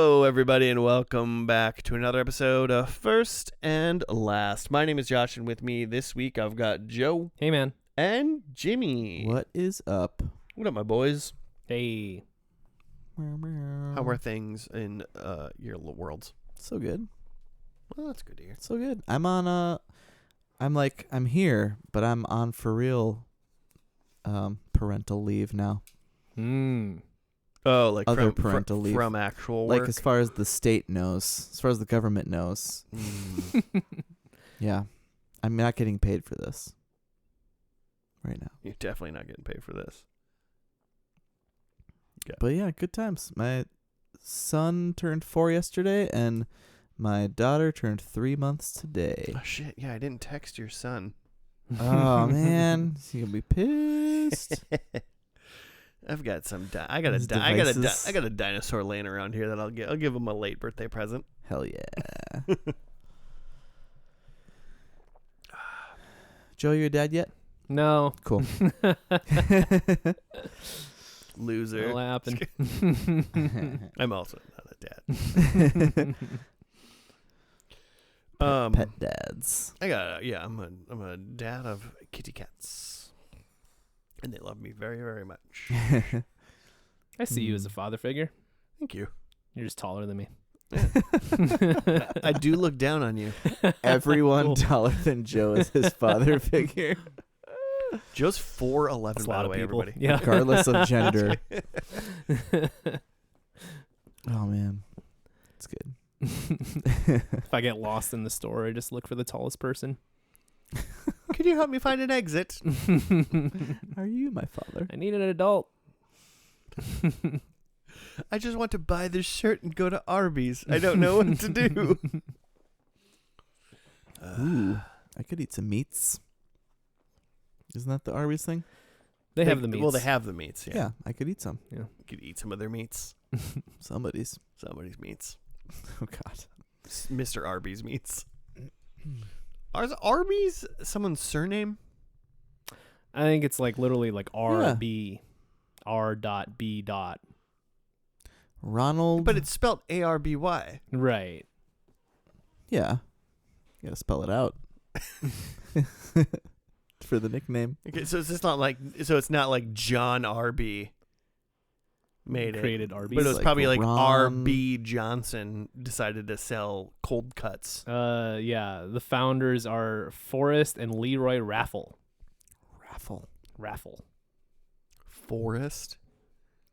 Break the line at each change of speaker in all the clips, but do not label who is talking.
Hello, everybody, and welcome back to another episode of First and Last. My name is Josh, and with me this week I've got Joe.
Hey, man.
And Jimmy.
What is up?
What up, my boys?
Hey.
How are things in your little worlds?
So good.
Well, that's good to hear.
So good. I'm here, but I'm on for real parental leave now.
Oh, like
Other parental leave.
From actual work?
Like as far as the state knows, as far as the government knows. Yeah. I'm not getting paid for this right now.
You're definitely not getting paid for this. Yeah.
But yeah, good times. My son turned 4 yesterday, and my daughter turned 3 months today.
Oh, shit. Yeah, I didn't text your son.
Oh, man. He's going to be pissed.
I've got some. I got a dinosaur laying around here that I'll give him a late birthday present.
Hell yeah. Joe, you a dad yet?
No.
Cool.
Loser.
That'll happen.
I'm also not a dad.
Pet dads.
I'm a dad of kitty cats. And they love me very, very much.
I see you as a father figure.
Thank you.
You're just taller than me.
I do look down on you.
Everyone
Cool.
taller than Joe is his father figure.
Joe's 4'11",
That's a
by
lot
the
of
way,
people.
everybody.
Yeah.
Regardless of gender. Oh, man. It's good.
If I get lost in the store, I just look for the tallest person.
Could you help me find an exit?
Are you my father?
I need an adult.
I just want to buy this shirt and go to Arby's. I don't know what to do.
Ooh, I could eat some meats. Isn't that the Arby's thing?
They have the meats.
Well, they have the meats, yeah.
Yeah, I could eat some.
Yeah.
You could eat some of their meats.
Somebody's.
Somebody's meats.
Oh, God.
Mr. Arby's meats. Is Arby's someone's surname?
I think it's like literally like
Yeah.
R.B. R.B.
Ronald.
But it's spelled Arby.
Right.
Yeah. You gotta spell it out. For the nickname.
Okay, so it's not like John Arby made it.
Created Arby's.
But it was
Like
probably like
Ron-
R.B. Johnson decided to sell cold cuts.
Yeah. The founders are Forrest and Leroy Raffle.
Raffle.
Forrest?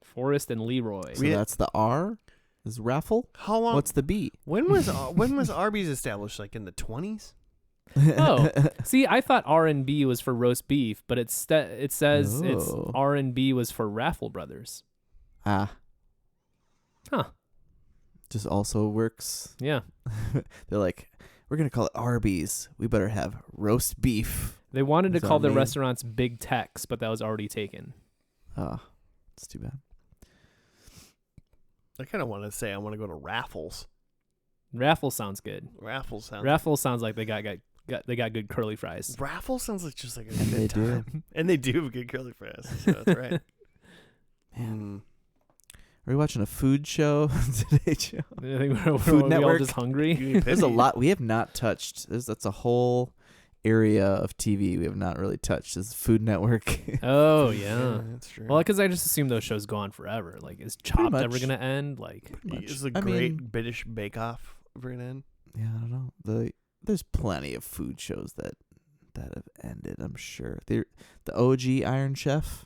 Forrest and Leroy.
So that's the R? Is raffle?
How long?
What's the B?
When was Arby's established? Like in the 20s?
Oh, see, I thought R&B was for roast beef, but it says it's
Oh.
R&B was for Raffle Brothers.
Ah.
Huh.
Just also works.
Yeah.
They're like, we're going to call it Arby's. We better have roast beef.
They wanted to
Is that
call the
me?
restaurants Big Tex, but that was already taken.
Oh, it's too bad.
I kind of want to say I want to go to Raffles.
Raffle sounds good.
Raffles sounds.
Raffle sounds like they got good curly fries.
Raffles sounds like just like a
And
good
they do.
time. And they do have good curly fries. So that's right.
Man. Are we watching a food show today, Joe?
I think we're
Food
we all
Network?
just hungry.
There's a lot we have not touched. That's a whole area of TV we have not really touched. Is Food Network.
Oh yeah.
That's true.
Well, because I just assume those shows go on forever. Like, is Chopped
much.
ever gonna end? Like,
Is the
I
Great
mean-
British Bake Off ever gonna end?
Yeah, I don't know. There's plenty of food shows that have ended, I'm sure. The OG Iron Chef.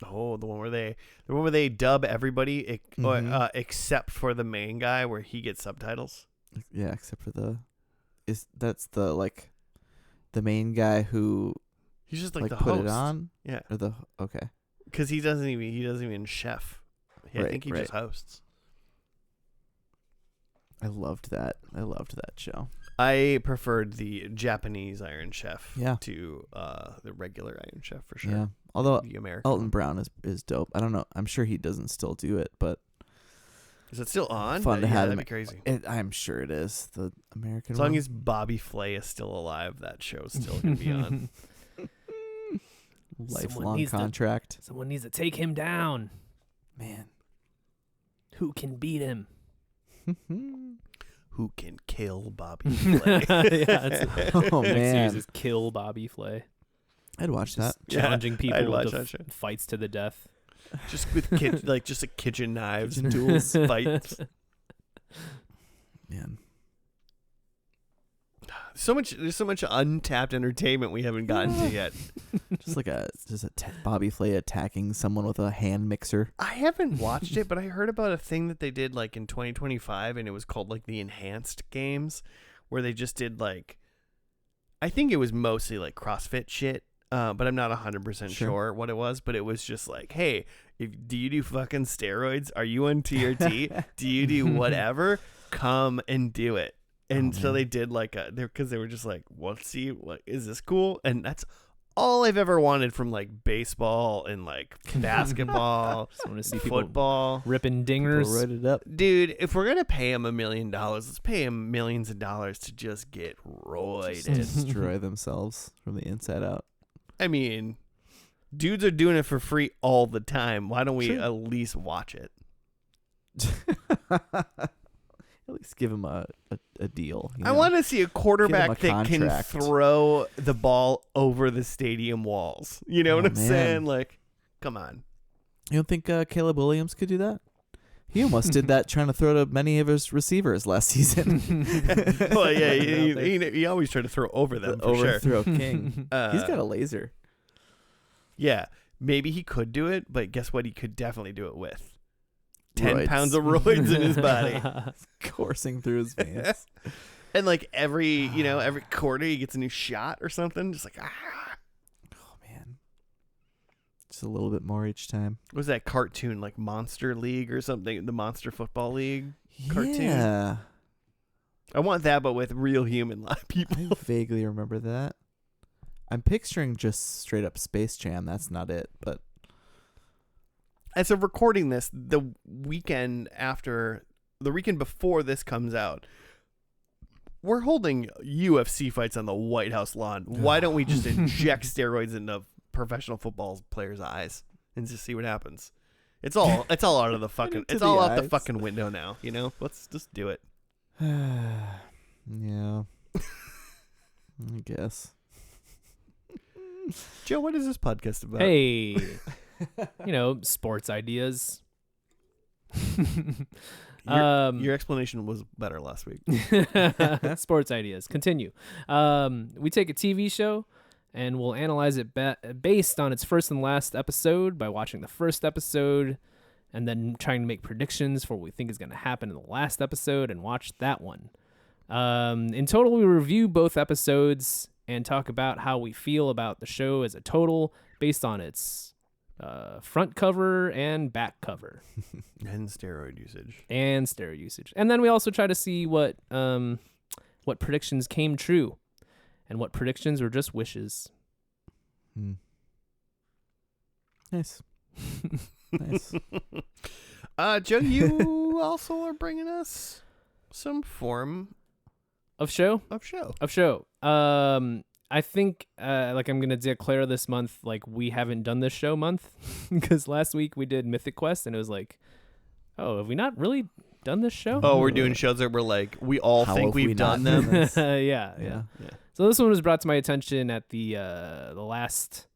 Oh, the one where they dub everybody
Mhm.
except for the main guy, where he gets subtitles.
Yeah, except for that's the main guy who
He's just like the
put
host.
it on?
Yeah,
Or okay.
because he doesn't even chef. I think he
Right.
just hosts.
I loved that show.
I preferred the Japanese Iron Chef
Yeah.
to the regular Iron Chef for sure.
Yeah. Although
The American.
Alton
one.
Brown is dope. I don't know. I'm sure he doesn't still do it, but
Is it still on?
Fun to
Yeah,
have
that'd
him.
be crazy.
I'm sure it is. The American
As long
one.
as Bobby Flay is still alive, that show's still gonna be on.
Lifelong
needs to-
contract.
someone needs to take him down.
Man.
Who can beat him?
Who can kill Bobby Flay?
Oh
Next
man,
series is kill Bobby Flay.
I'd watch that.
Challenging
I'd
people
watch
to
that show.
fights to the death.
Just with just a kitchen knives and
Kitchen
duels fights.
Man,
There's so much untapped entertainment we haven't gotten to yet.
just Bobby Flay attacking someone with a hand mixer.
I haven't watched it, but I heard about a thing that they did like in 2025, and it was called like the Enhanced Games, where they just did like, I think it was mostly like CrossFit shit, but I'm not 100% sure what it was. But it was just like, hey, do you do fucking steroids? Are you on TRT? Do you do whatever? Come and do it. And so they did like because they were just like, let's see, what is this cool? And that's all I've ever wanted from like baseball and like basketball,
Just want to see people
football,
ripping dingers.
Write it up.
dude. If we're gonna pay him $1 million, let's pay him millions of dollars to just get roided.
Destroy themselves from the inside out.
I mean, dudes are doing it for free all the time. Why don't we
True.
at least watch it?
At least give him a deal.
I want to see a quarterback
Give him a
that can
contract.
throw the ball over the stadium walls. You know what I'm
man.
saying? Like, come on.
You don't think Caleb Williams could do that? He almost did that trying to throw to many of his receivers last season.
Well, yeah, he always tried to throw over them,
The
for sure.
overthrow king.
Uh,
He's got a laser.
Yeah, maybe he could do it, but guess what? He could definitely do it with 10
Roids.
pounds of roids in his body.
Coursing through his veins.
And like every quarter he gets a new shot or something. Just like,
Oh, man. Just a little bit more each time.
what was that cartoon, like Monster League or something? The Monster Football League cartoon.
Yeah.
I want that, but with real human people.
I vaguely remember that. I'm picturing just straight up Space Jam. That's not it, but
As of recording this, the weekend before this comes out, we're holding UFC fights on the White House lawn. Why don't we just inject steroids into professional football players' eyes and just see what happens? It's all out of the fucking
Into
it's all
the
out the
eyes.
fucking window now, you know? Let's just do it.
yeah. I guess.
Joe, what is this podcast about?
Hey, sports ideas.
Your explanation was better last week.
Sports ideas. Continue. We take a TV show and we'll analyze it based on its first and last episode by watching the first episode and then trying to make predictions for what we think is going to happen in the last episode and watch that one. In total, we review both episodes and talk about how we feel about the show as a total based on its front cover and back cover.
And steroid usage.
And then we also try to see what predictions came true and what predictions were just wishes.
Nice. Nice.
Joe, you also are bringing us some form
Of show?
of show.
I think I'm gonna declare this month like we haven't done this show month because last week we did Mythic Quest and it was like, oh, have we not really done this show?
Oh, we're doing shows that we're like, we all
How
think
have we
we've
not
done
done
them.
this?
Yeah. So this one was brought to my attention at the last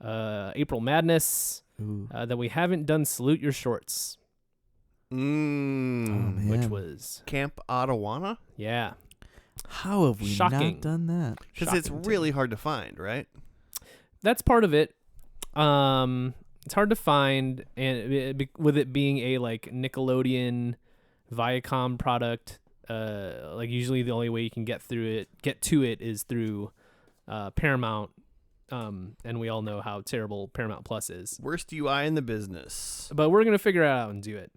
April Madness
Ooh.
that we haven't done Salute Your Shorts,
man.
which was
Camp Anawana?
yeah.
How have we
Shocking.
not done that?
Because it's
Shocking to
really hard to find, right?
That's part of it. It's hard to find, and with it being a like Nickelodeon, Viacom product, like usually the only way you can get to it is through Paramount, and we all know how terrible Paramount Plus is.
Worst UI in the business.
But we're gonna figure it out and do it.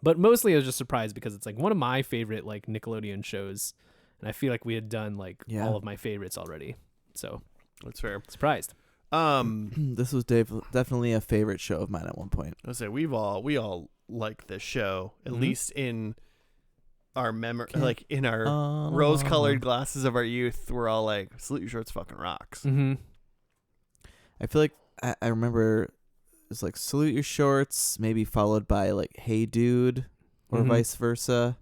But mostly I was just surprised because it's like one of my favorite like Nickelodeon shows, and I feel like we had done like all of my favorites already. So
That's fair.
surprised.
This was definitely a favorite show of mine at one point.
I'll say we all like this show, at least in our memory, like in our rose-colored glasses of our youth. We're all like, Salute Your Shorts fucking rocks.
Mm-hmm.
I feel like I remember it's like Salute Your Shorts, maybe followed by like Hey Dude, or
Mhm.
vice versa.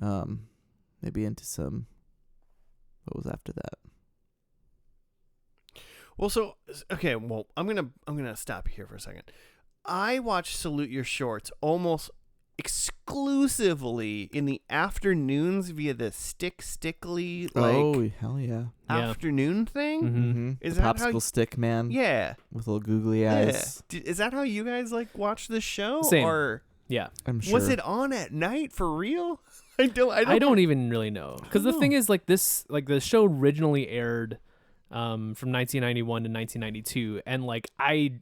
Maybe into some. What was after that?
Well, so okay. Well, I'm gonna stop here for a second. I watch Salute Your Shorts almost exclusively in the afternoons via the stickly
Oh hell yeah!
Yeah.
afternoon thing.
Mhm.
Is
the
that how
popsicle stick man
Yeah.
with little googly eyes.
Yeah. Is that how you guys like watch this show?
Same.
Or
Yeah.
I'm sure.
was it on at night for real? I
don't even really know, because the
know.
thing is, like, this, like, the show originally aired from 1991 to 1992, and like I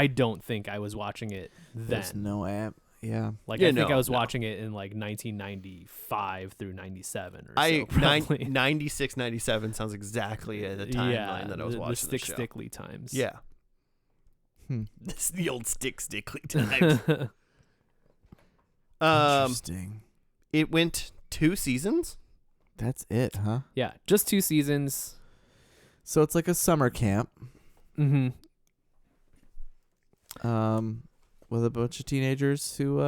don't think I was watching it then.
There's no app. Yeah.
Like,
Yeah,
I think
no,
I was
no.
watching it in like 1995 through 97 or
I
so, probably.
96, 97 sounds exactly at the timeline that I was watching
the
the show.
stickly times.
Yeah.
Hmm.
This is the old stickly times.
Interesting.
It went 2 seasons.
That's it, huh?
Yeah, just 2 seasons.
So it's like a summer camp.
Mm-hmm.
With a bunch of teenagers who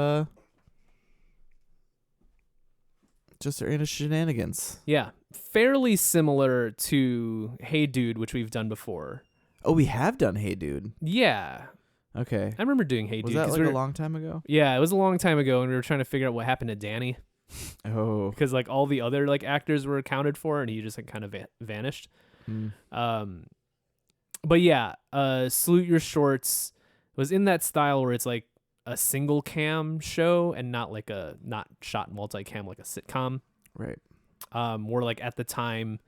just are into shenanigans.
Yeah, fairly similar to Hey Dude, which we've done before.
Oh, we have done Hey Dude.
Yeah,
Okay.
I remember doing Hey
Was
Dude.
that
'cause
like
we
a
were-
long time ago?
Yeah, it was a long time ago, and we were trying to figure out what happened to Danny,
Oh.
because like all the other like actors were accounted for, and he just like kind of vanished.
Hmm.
But yeah, Salute Your Shorts was in that style where it's like a single cam show and not like not shot multicam like a sitcom.
Right.
Where like at the time,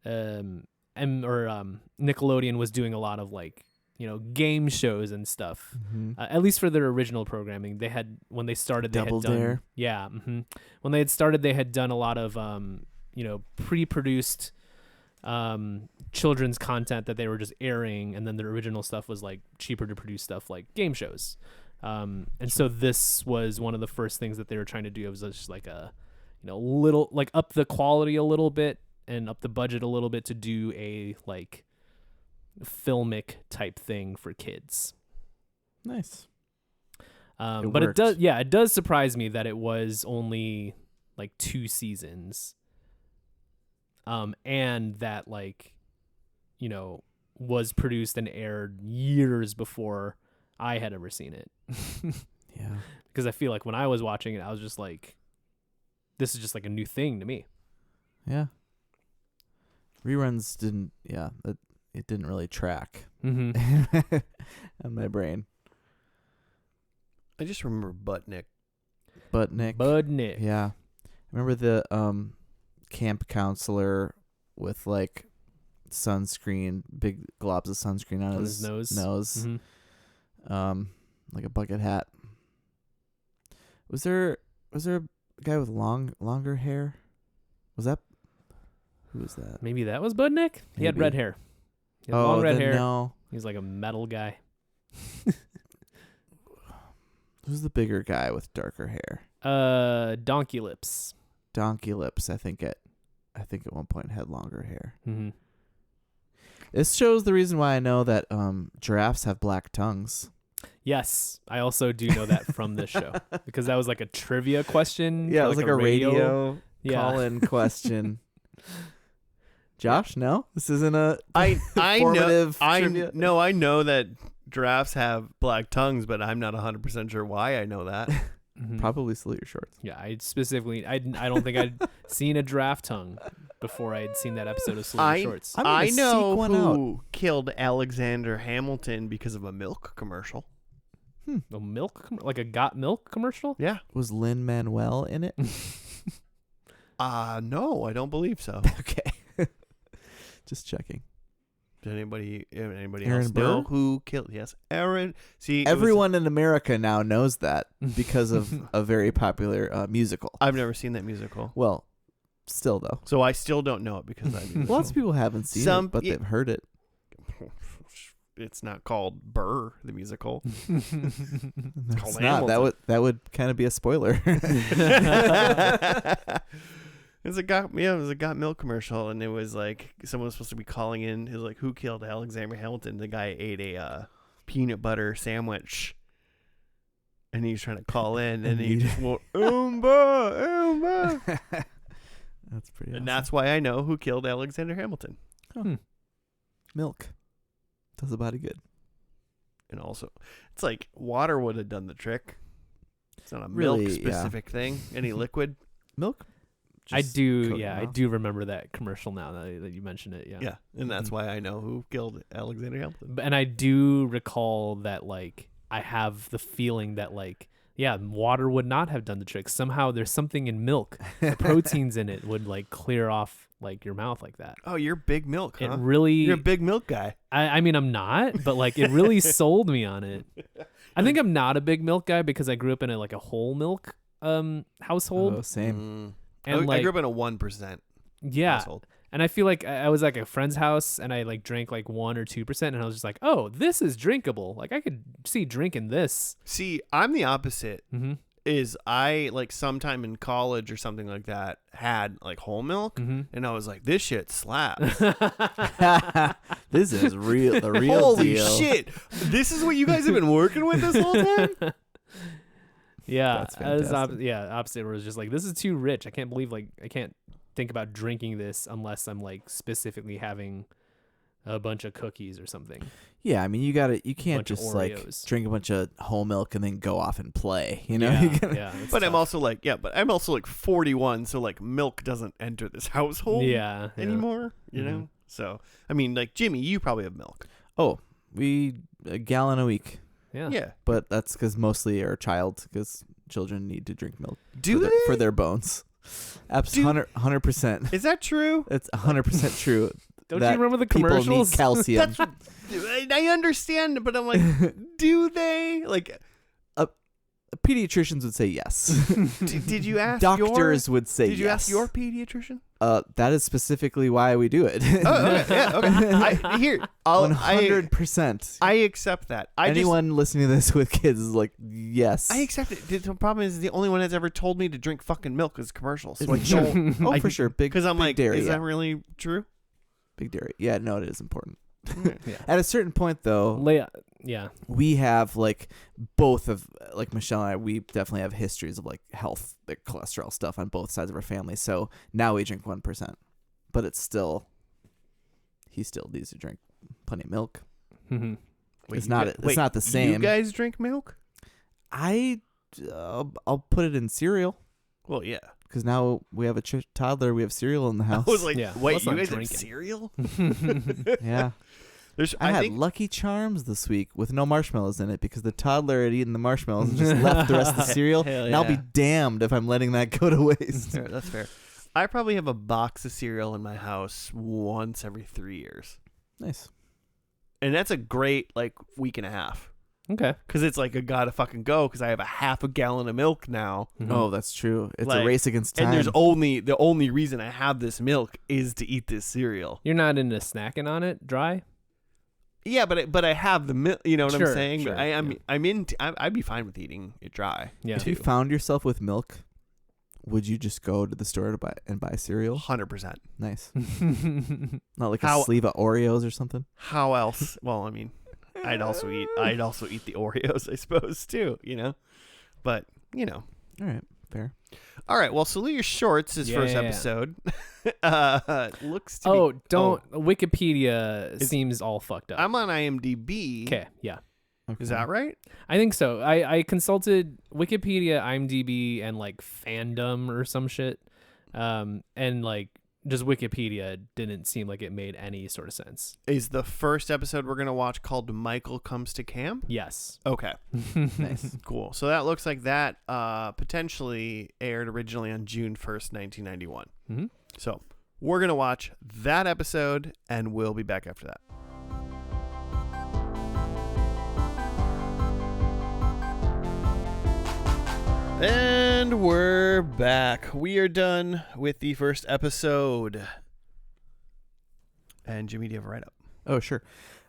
Nickelodeon was doing a lot of like, you know, game shows and stuff.
Mm-hmm.
At least for their original programming, they had, when they started, they
Double
had done,
Dare.
yeah. When they had started, they had done a lot of you know, pre-produced children's content that they were just airing, and then their original stuff was like cheaper to produce stuff like game shows. And so this was one of the first things that they were trying to do. It was just like a, you know, little, like up the quality a little bit and up the budget a little bit to do a like filmic type thing for kids.
Nice.
But
worked.
it does surprise me that it was only like 2 seasons. And that, like, you know, was produced and aired years before I had ever seen it.
Yeah.
Because I feel like when I was watching it, I was just like, this is just like a new thing to me.
Yeah. Reruns didn't. Yeah. It didn't really track
Mm-hmm.
on my brain.
I just remember Buttnick.
But Nick.
Bud Nick.
Yeah. I remember the camp counselor with like sunscreen, big globs of sunscreen on his
nose.
Mm-hmm. Like a bucket hat. Was there a guy with longer hair? Who was that?
Maybe that was Bud Nick? He had
Maybe.
red hair. He had long red
then
hair.
No.
He was like a metal guy.
Who's the bigger guy with darker hair?
Donkey Lips.
Donkey Lips, I think at one point had longer hair.
Mm-hmm.
This shows the reason why I know that giraffes have black tongues.
Yes, I also do know that from this show because that was like a trivia question.
Yeah,
for,
it was like a radio call-in question. Josh, no? This isn't a
I
formative
know
trivia?
I know that giraffes have black tongues, but I'm not 100% sure why I know that.
Mhm.
Probably Salute Your Shorts.
Yeah, I don't think I'd seen a giraffe tongue before I'd seen that episode of Salute Your Shorts.
I'm gonna
I know
seek one
who killed Alexander Hamilton because of a milk commercial.
A milk, like a Got Milk commercial?
Yeah.
Was Lin-Manuel in it?
No, I don't believe so.
Okay. Just checking.
Did anybody
Aaron
else know
Burr?
who killed? Yes, Aaron. See, it was-
Everyone in America now knows that because of a very popular musical.
I've never seen that musical,
Well, still though.
so I still don't know it because I.
Lots of people haven't seen
Some-
it, but
yeah.
they've heard it.
It's not called Burr, the musical.
It's
called
not. That would kind of be a spoiler.
It was a Got Milk commercial, and it was like someone was supposed to be calling in. It was like, who killed Alexander Hamilton? The guy ate a peanut butter sandwich, and he's trying to call in, and he just won't. Oomba.
That's pretty awesome.
And that's why I know who killed Alexander Hamilton.
Milk. Does the body good.
And also, it's like water would have done the trick. It's not a
Really,
milk specific thing. Any liquid.
Milk?
I
Just
do.
coat
Yeah,
your
I
mouth.
do remember that commercial now that you mention it. Yeah.
Yeah, and that's
Mhm.
why I know who killed Alexander Hamilton.
And I do recall that, like, I have the feeling that, like, yeah, water would not have done the trick. Somehow there's something in milk. The proteins in it would, like, clear off, like, your mouth like that.
Oh, you're big milk, huh?
It really...
You're a big milk guy.
I mean, I'm not, but, like, it really sold me on it. I think I'm not a big milk guy because I grew up in a whole milk household.
Oh, same.
And,
I
like,
grew up in a 1%
yeah.
household.
And I feel like I was like at a friend's house and I like drank like 1 or 2% and I was just like, oh, this is drinkable. Like I could see drinking this.
See, I'm the opposite.
Mm-hmm.
Is I like sometime in college or something like that had like whole milk,
Mm-hmm.
and I was like, this shit slaps.
This is real. The real
Holy
deal.
shit! This is what you guys have been working with this whole time.
Yeah.
That's
I was
fantastic.
opposite where it was just like, this is too rich. I can't believe like I can't think about drinking this unless I'm like specifically having a bunch of cookies or something.
Yeah, I mean, you can't
Bunch of
just like
Oreos.
drink a bunch of whole milk and then go off and play. You know,
Yeah,
You gotta-
yeah, it's
But I'm
tough.
also like, but I'm also like 41, so like milk doesn't enter this household
yeah.
anymore. You
Mhm.
know, so I mean, like Jimmy, you probably have milk.
Oh, a gallon a week,
Yeah.
Yeah.
but that's because mostly our child, because children need to drink milk
Do
for,
they?
for their bones.
Do-
100%.
Is that true?
It's 100% true.
Don't
that
you remember the
People
commercials?
need calcium.
That's I understand, but I'm like, do they? Like,
Pediatricians would say yes.
did you ask
Doctors would say
Did you
yes.
ask your pediatrician?
That is specifically why we do it.
Oh, okay, yeah, okay. Here, I'll
100%.
I accept that.
Anyone listening to this with kids is like, yes.
I accept it. The problem is the only one that's ever told me to drink fucking milk is commercials. So I
Sure.
don't.
Oh,
I-
for sure.
Because I'm
big
like,
dairy,
is
yeah.
that really true?
Big dairy. Yeah, no, it is important.
Yeah.
At a certain point, though,
Yeah.
we have like both of like Michelle and I. We definitely have histories of like health, like cholesterol stuff on both sides of our family. So now we drink 1%, but it's still he still needs to drink plenty of milk.
Mm-hmm.
Wait,
It's
you
not.
gu-
It's
wait,
not the same.
You guys drink milk?
I'll put it in cereal
Well, yeah.
because now we have a toddler. We have cereal in the house.
I was like,
Yeah,
wait,
let's
you
not
guys have
drink it.
cereal?
yeah. I had Lucky Charms this week with no marshmallows in it because the toddler had eaten the marshmallows and just left the rest of the cereal.
Hell
And I'll be
yeah.
damned if I'm letting that go to waste.
Fair, that's fair. I probably have a box of cereal in my house once every 3 years.
Nice.
And that's a great, like, week and a half.
Okay.
Because it's like, I gotta fucking go because I have a half a gallon of milk now.
Mhm.
Oh, that's true. It's a
Like,
race against time.
And there's the only reason I have this milk is to eat this cereal.
You're not into snacking on it dry?
Yeah, but I have the milk. You know what
Sure,
I'm saying?
sure,
I'd be fine with eating it dry.
Yeah.
If you found yourself with milk, would you just go to the store to buy cereal?
100%.
Nice. Not like
How-
a sleeve of Oreos or something.
How else? Well, I mean, I'd also eat the Oreos, I suppose, too. You know, but you know.
All right, fair.
All right. Well, Salute Your Shorts, his first
Yeah.
episode, looks to
Oh,
be.
don't. Wikipedia
Is-
seems all fucked up.
I'm on IMDb.
Okay. Yeah.
Is that right?
I think so. I consulted Wikipedia, IMDb, and like Fandom or some shit. And like just Wikipedia didn't seem like it made any sort of sense.
Is the first episode we're gonna watch called Michael Comes to Camp?
Yes.
Okay.
Nice.
Cool. So that looks like that potentially aired originally on June 1st, 1991.
Mhm.
So we're going to watch that episode, and we'll be back after that. And we're back. We are done with the first episode. And Jimmy, do you have a write-up?
Oh, sure.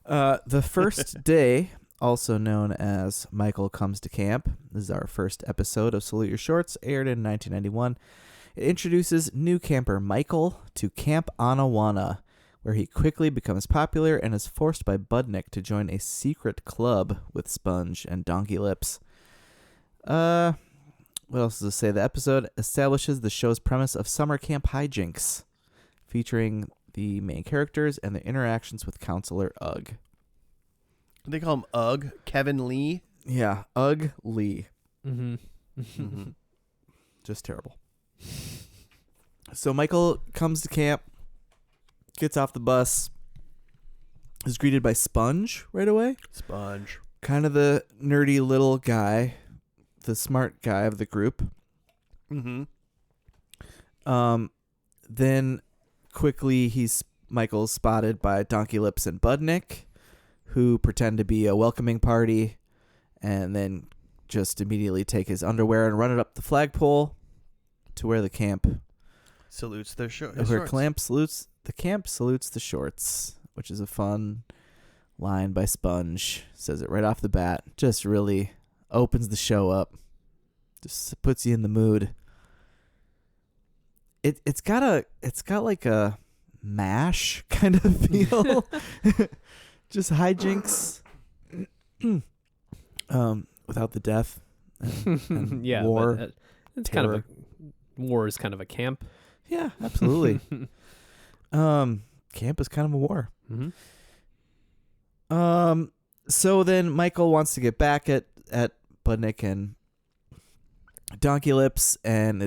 The first day, also known as Michael Comes to Camp, this is our first episode of Salute Your Shorts, aired in 1991. It introduces new camper Michael to Camp Anawana, where he quickly becomes popular and is forced by Budnick to join a secret club with Sponge and Donkey Lips. What else does it say? The episode establishes the show's premise of summer camp hijinks, featuring the main characters and their interactions with Counselor Ugg.
They call him Ugg, Kevin Lee.
Yeah, Ugg Lee.
Mm-hmm.
Just terrible. So Michael comes to camp, gets off the bus, is greeted by Sponge right away.
Sponge.
Kind of the nerdy little guy, the smart guy of the group.
Mm-hmm.
Then quickly Michael's spotted by Donkey Lips and Budnick, who pretend to be a welcoming party and then just immediately take his underwear and run it up the flagpole to where the camp
Salutes their shorts.
where the camp salutes the shorts, which is a fun line by Sponge. Says it right off the bat. Just really opens the show up. Just puts you in the mood. It's got like a MASH kind of feel. Just hijinks. Without the death. And
Yeah,
war.
but, it's kind of a war is kind of a camp.
Yeah, absolutely. Camp is kind of a war.
Mm-hmm.
So then Michael wants to get back at Budnick and Donkey Lips and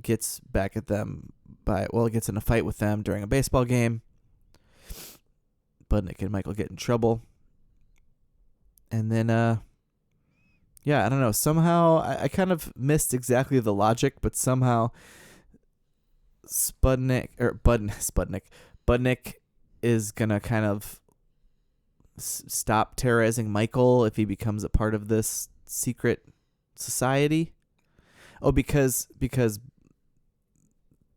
gets back at them gets in a fight with them during a baseball game. Budnick and Michael get in trouble. And then I don't know. Somehow I kind of missed exactly the logic, but somehow Budnick is gonna kind of stop terrorizing Michael if he becomes a part of this secret society. Oh, because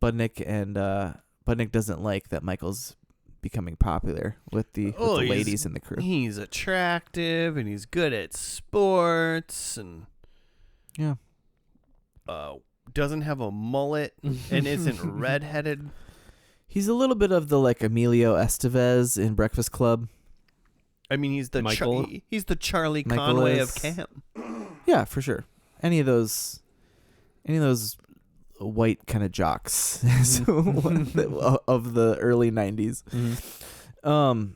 Budnick doesn't like that Michael's becoming popular with the ladies in the crew.
He's attractive and he's good at sports and doesn't have a mullet and isn't redheaded.
He's a little bit of the like Emilio Estevez in Breakfast Club.
I mean, he's the
Michael?
he's the Charlie
Michael
Conway
is-
of camp.
Yeah, for sure. Any of those white kind of jocks of the early 90s.
Mm-hmm.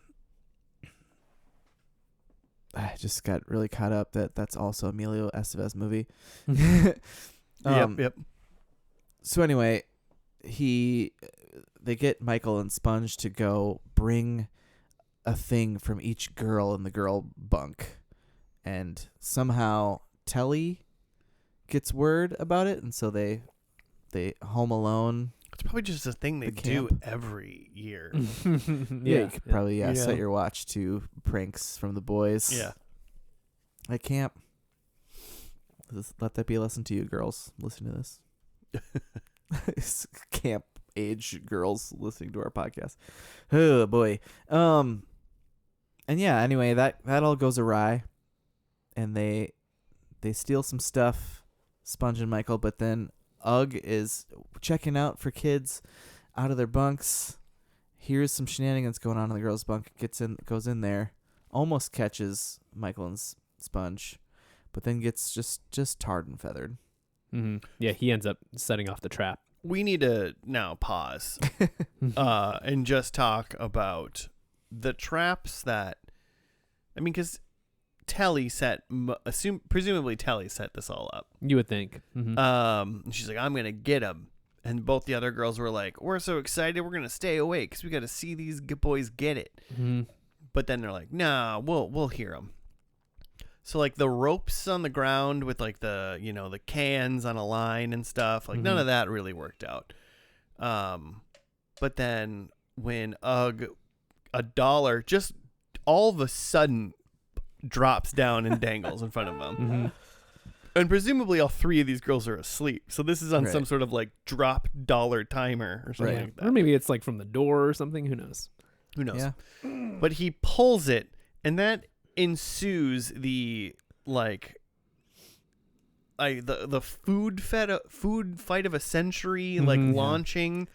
I just got really caught up that's also Emilio Estevez movie.
Yep.
So anyway, they get Michael and Sponge to go bring a thing from each girl in the girl bunk, and somehow Telly gets word about it, and so they Home Alone.
It's probably just a thing they
The
do
camp.
every year.
You could probably
Yeah.
set your watch to pranks from the boys.
Yeah.
At camp. Let that be a lesson to you, girls. Listen to this. Camp age girls listening to our podcast. Oh boy. And yeah, anyway, that all goes awry. And they steal some stuff, Sponge and Michael, but then Ugg is checking out for kids out of their bunks. Here's some shenanigans going on in the girls' bunk. Goes in there, almost catches Michael and Sponge, but then gets just tarred and feathered.
Mm-hmm. Yeah, he ends up setting off the trap.
We need to now pause and just talk about the traps that, I mean, because Telly presumably Telly set this all up.
You would think. Mm-hmm.
She's like, I'm going to get him. And both the other girls were like, we're so excited. We're going to stay awake because we got to see these boys get it.
Mm-hmm.
But then they're like, nah, we'll hear them. So like the ropes on the ground with like the, the cans on a line and stuff, like none of that really worked out. But then when $1 just all of a sudden drops down and dangles in front of them.
Mm-hmm.
And presumably all three of these girls are asleep. So this is on
Right.
some sort of like drop $1 timer or something
Right.
like that.
Or maybe it's like from the door or something. Who knows?
Who knows?
Yeah.
But he pulls it, and that ensues the the food fight of a century, like
Mhm.
launching.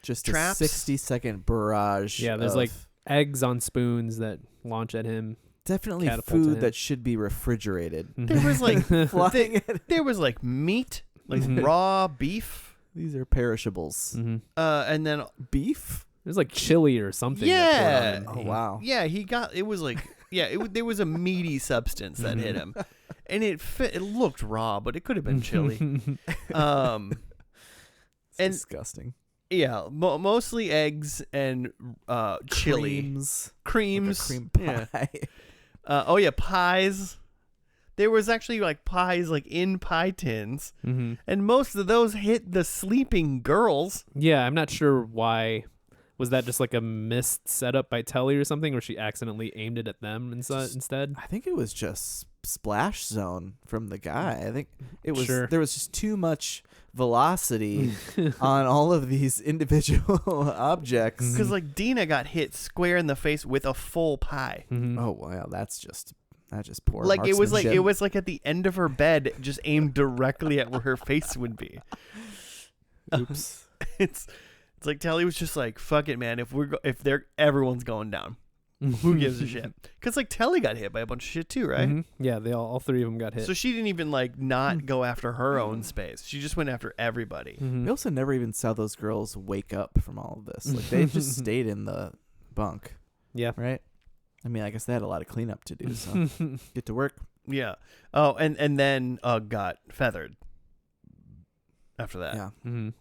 Just
Traps?
a 60-second barrage.
Yeah, there's
of
like eggs on spoons that launch at him.
definitely
catapulted
food
in.
that should be refrigerated.
There was like
Flying it.
there was like meat, like
Mhm.
raw beef,
These are perishables.
Mm-hmm.
and then
Beef?
It was like chili or something.
Yeah.
Oh wow.
yeah, he got it was like there was a meaty substance that hit him, and it looked raw, but it could have been chili. And
It's disgusting.
yeah, mostly eggs and chili creams,
Like a cream
Yeah.
pie.
Pies. There was actually like pies like in pie tins,
Mm-hmm.
and most of those hit the sleeping girls.
Yeah, I'm not sure why. Was that just like a missed setup by Telly or something, or she accidentally aimed it at them instead?
I think it was just splash zone from the guy. I think it was
Sure.
there was just too much velocity on all of these individual objects.
Because like Dina got hit square in the face with a full pie.
Mm-hmm.
Oh wow, that's just poor.
Like it was
marksmanship.
like at the end of her bed, just aimed directly at where her face would be.
Oops.
It's like Telly was just like, fuck it, man. If everyone's going down, who gives a shit? Because like Telly got hit by a bunch of shit too, right?
Mhm. Yeah, they all three of them got hit.
So she didn't even like not go after her own space. She just went after everybody.
Mhm.
We also never even saw those girls wake up from all of this. Like they just stayed in the bunk,
Yeah.
right? I mean, I guess they had a lot of cleanup to do. So get to work.
Yeah. Oh, and then got feathered after that.
Yeah,
Mhm.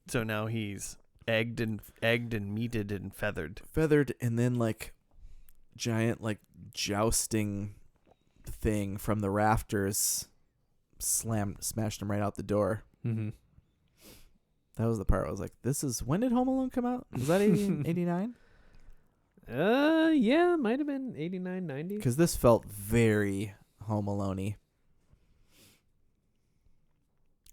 So now he's egged and meated and feathered.
feathered, and then like giant like jousting thing from the rafters smashed him right out the door.
Mhm.
That was the part I was like, this is, when did Home Alone come out? Was that 89?
Yeah, might have been 89, 90.
Because this felt very Home Alone-y.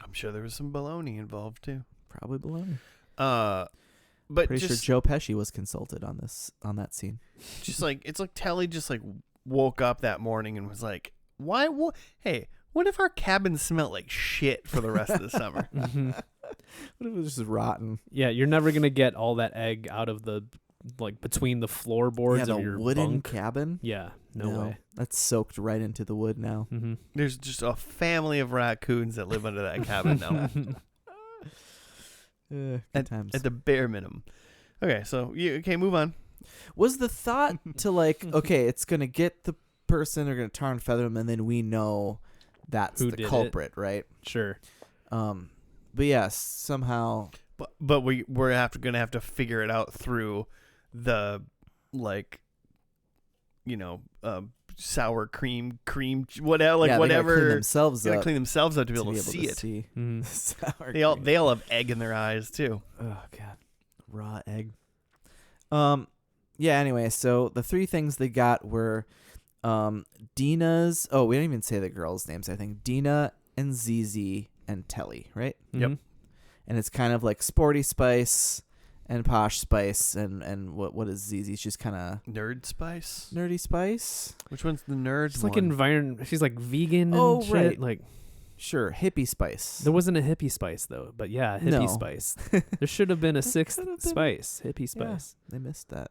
I'm sure there was some baloney involved too.
Probably baloney.
But
Pretty
just
sure Joe Pesci was consulted on that scene.
just like it's like Telly just like woke up that morning and was like, "Why? Hey, what if our cabin smelled like shit for the rest of the summer?"
Mhm.
What if it was just rotten?
Yeah, you're never gonna get all that egg out of the like between the floorboards
Yeah,
of
the
your
wooden
bunk.
cabin.
Yeah, no way.
That's soaked right into the wood now.
Mm-hmm.
There's just a family of raccoons that live under that cabin now.
Good times.
At the bare minimum. Okay, so move on.
Was the thought to like, okay, it's gonna get the person, they're gonna tar and feather them, and then we know that's
Who
the
did it?
culprit, right?
Sure.
But yes, somehow.
But we're gonna have to figure it out through the like, sour cream whatever
They gotta
whatever.
clean themselves
They gotta
up
clean themselves up to be able to
to
see it.
Mhm.
Sour
They all
cream.
have egg in their eyes too.
Oh god, raw egg. Yeah. Anyway, so the three things they got were, Dina's. Oh, we didn't even say the girls' names. I think Dina and Zizi and Telly, right?
Yep.
Mhm.
And it's kind of like Sporty Spice and Posh Spice, and what is Zizi? She's kind of
Nerd Spice.
Nerdy Spice.
Which one's the nerd
She's like
one?
She's like vegan.
Oh,
and shit.
right.
Like
Sure, Hippie Spice.
there wasn't a hippie spice though, but yeah, hippie
No.
spice. There should have been a sixth
could have been-
spice, hippie
Yeah.
spice.
They missed that.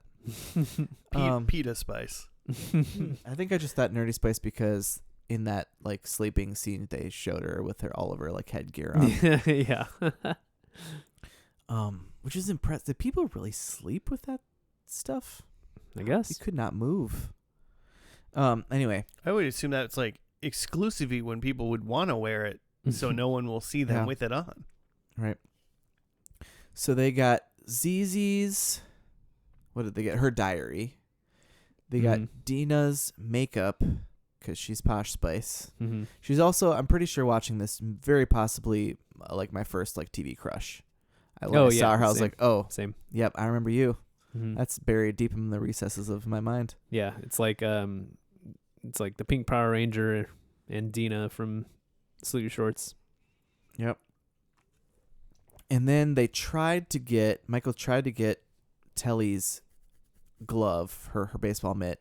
Pita Spice.
I think I just thought Nerdy Spice because in that like sleeping scene they showed her with all of her like headgear on.
Yeah.
Which is impressive. Did people really sleep with that stuff?
I
You
guess.
could not move. Anyway,
I would assume that it's like exclusively when people would want to wear it, so no one will see them
Yeah.
with it on.
right. So they got Zizi's. What did they get? Her diary. They got
Mhm.
Dina's makeup because she's Posh Spice.
Mm-hmm.
She's also, I'm pretty sure, watching this very possibly like my first like TV crush. When I saw her, I was
same.
like, oh,
Same.
yep, I remember you.
Mhm.
That's buried deep in the recesses of my mind.
Yeah, it's like the Pink Power Ranger and Dina from Salute Your Shorts.
Yep. And then Michael tried to get Telly's glove, her baseball mitt,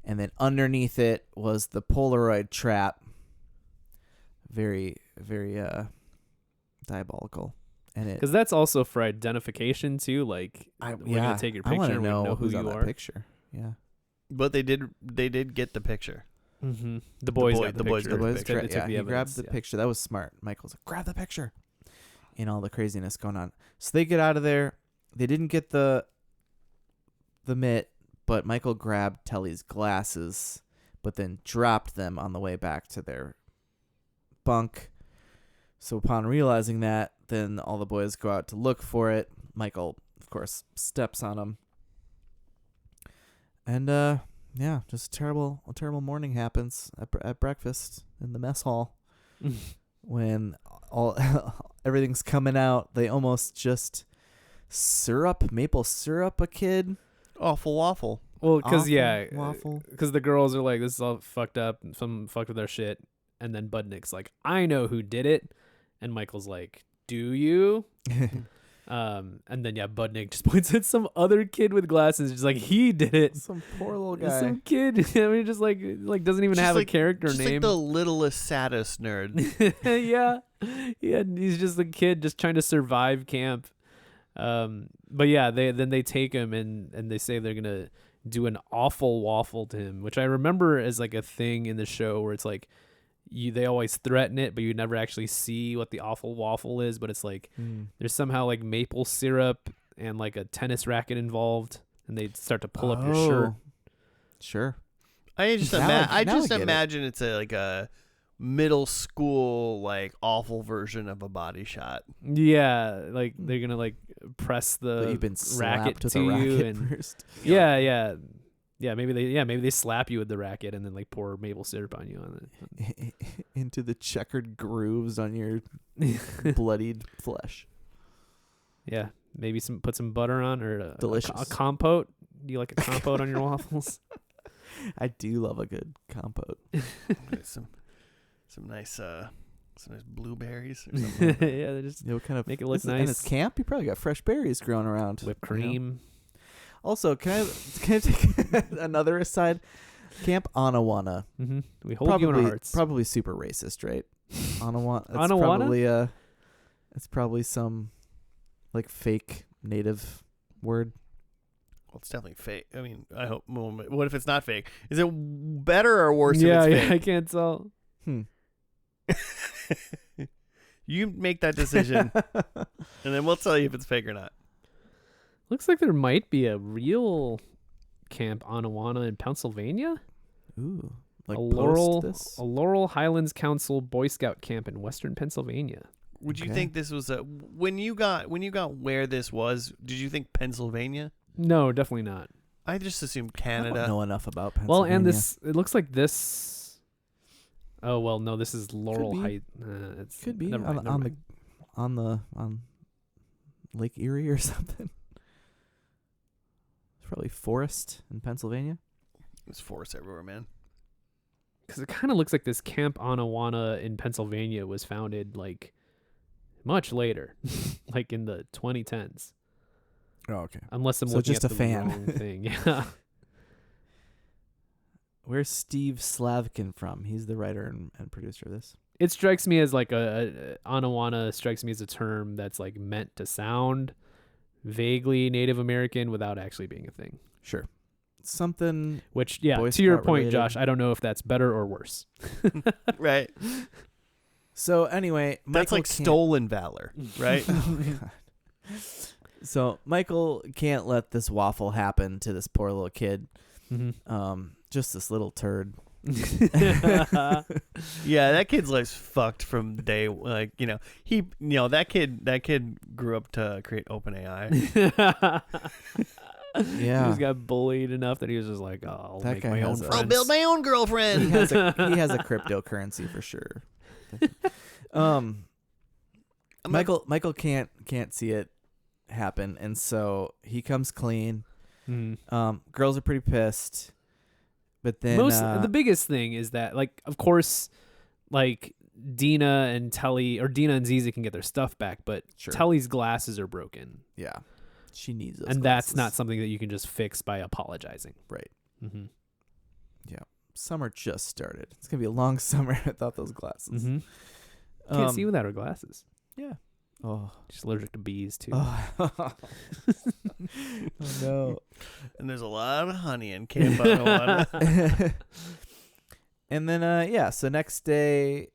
and then underneath it was the Polaroid trap. Very, very diabolical. And it,
Because that's also for identification too. Like, we're
yeah,
gonna take your
I want
picture.
to
We
know
know who
who's
you
on that
are.
picture. Yeah.
But they did get the picture.
Mm-hmm. The boys got the
boys
picture.
got the
boys
picture.
They took the
he
evidence,
grabbed the
yeah.
picture. That was smart. Michael's like, grab the picture. And all the craziness going on. So they get out of there. They didn't get the mitt, but Michael grabbed Telly's glasses, but then dropped them on the way back to their bunk. So upon realizing that, then all the boys go out to look for it. Michael, of course, steps on them. And yeah, just a terrible morning happens at breakfast in the mess hall when all everything's coming out. They almost just maple syrup a kid.
Awful waffle.
Well, because
Awful waffle.
because the girls are like, this is all fucked up. Some fucked with their shit, and then Budnick's like, I know who did it, and Michael's like, do you? And then Budnick just points at some other kid with glasses, just like he did it.
Some poor little guy.
Some kid. I mean, just like doesn't even
Just
have
like-
a character
Just
name.
like the littlest, saddest nerd.
yeah, he's just a kid just trying to survive camp. But yeah, they take him and they say they're gonna do an awful waffle to him, which I remember as like a thing in the show where it's like they always threaten it, but you never actually see what the awful waffle is. But it's like there's somehow like maple syrup and like a tennis racket involved, and they start to pull up your shirt.
Sure.
I just
Now I get it.
imagine it's like a middle school like awful version of a body shot.
Yeah, like they're gonna like press
But
the
you've been
racket
slapped with
to
a
you
racket
and
first.
Yeah, maybe they slap you with the racket and then like pour maple syrup on you on it.
Into the checkered grooves on your bloodied flesh.
Yeah, maybe put some butter on or a
Delicious.
compote. Do you like a compote on your waffles?
I do love a good compote.
Some nice blueberries or something.
Yeah, they just
You know, what kind of
make it look
And it's
nice.
camp. You probably got fresh berries growing around.
Whipped
you know?
cream.
Also, can I take another aside? Camp Anawana.
Mm-hmm. We hold you in our hearts.
Probably super racist, right? Anawana. That's
Anawana?
probably it's probably some like fake native word.
Well, it's definitely fake. I mean, I hope. What if it's not fake? Is it better or worse
Yeah,
if it's
I
fake?
can't tell.
You make that decision, and then we'll tell you if it's fake or not.
Looks like there might be a real Camp Anawana in Pennsylvania.
Ooh, like
a Laurel
post this?
Highlands Council Boy Scout camp in Western Pennsylvania.
Would you
Okay.
think this was when you got where this was? Did you think Pennsylvania?
No, definitely not.
I just assumed
I
Canada.
don't know enough about Pennsylvania.
Well, and it looks like this. Oh well, no, this is Laurel
be.
Heights. It's
could be
never mind, never mind.
on Lake Erie or something. It's probably forest in Pennsylvania.
There's forests everywhere, man.
Because it kind of looks like this Camp Anawana in Pennsylvania was founded like much later, like in the 2010s.
Oh, okay.
Unless I'm
So
looking
just
at
a
the
fan.
wrong thing. Yeah.
Where's Steve Slavkin from? He's the writer and producer of this.
It strikes me as like a Anawana strikes me as a term that's like meant to sound vaguely Native American without actually being a thing.
Sure. Something.
Which, yeah,
Boy
to your
Scout
point,
related.
Josh, I don't know if that's better or worse.
Right.
So anyway,
That's
Michael
like
can't-
stolen valor, right?
Oh, God. So Michael can't let this waffle happen to this poor little kid.
Mm-hmm.
Just this little turd.
Yeah, that kid's life's fucked from day. Like that kid grew up to create OpenAI.
He
Yeah.
just got bullied enough that he was just like, oh, I'll
That
make
guy
my own
has a-
friends.
I'll build my own
he
girlfriend.
has a cryptocurrency for sure. Michael can't see it happen, and so he comes clean.
Mhm.
Girls are pretty pissed, but then
The biggest thing is that, like, of course, like Dina and Zizi can get their stuff back, but
Sure.
Telly's glasses are broken,
yeah, she needs those
and that's not
glasses.
something that you can just fix by apologizing.
Right.
Mm-hmm.
Summer just started. It's gonna be a long summer without those glasses.
Mm-hmm. Can't see without her glasses.
Yeah, Oh.
She's allergic to bees too.
Oh. No.
And there's a lot of honey in Camp Anawana.
And then so next day,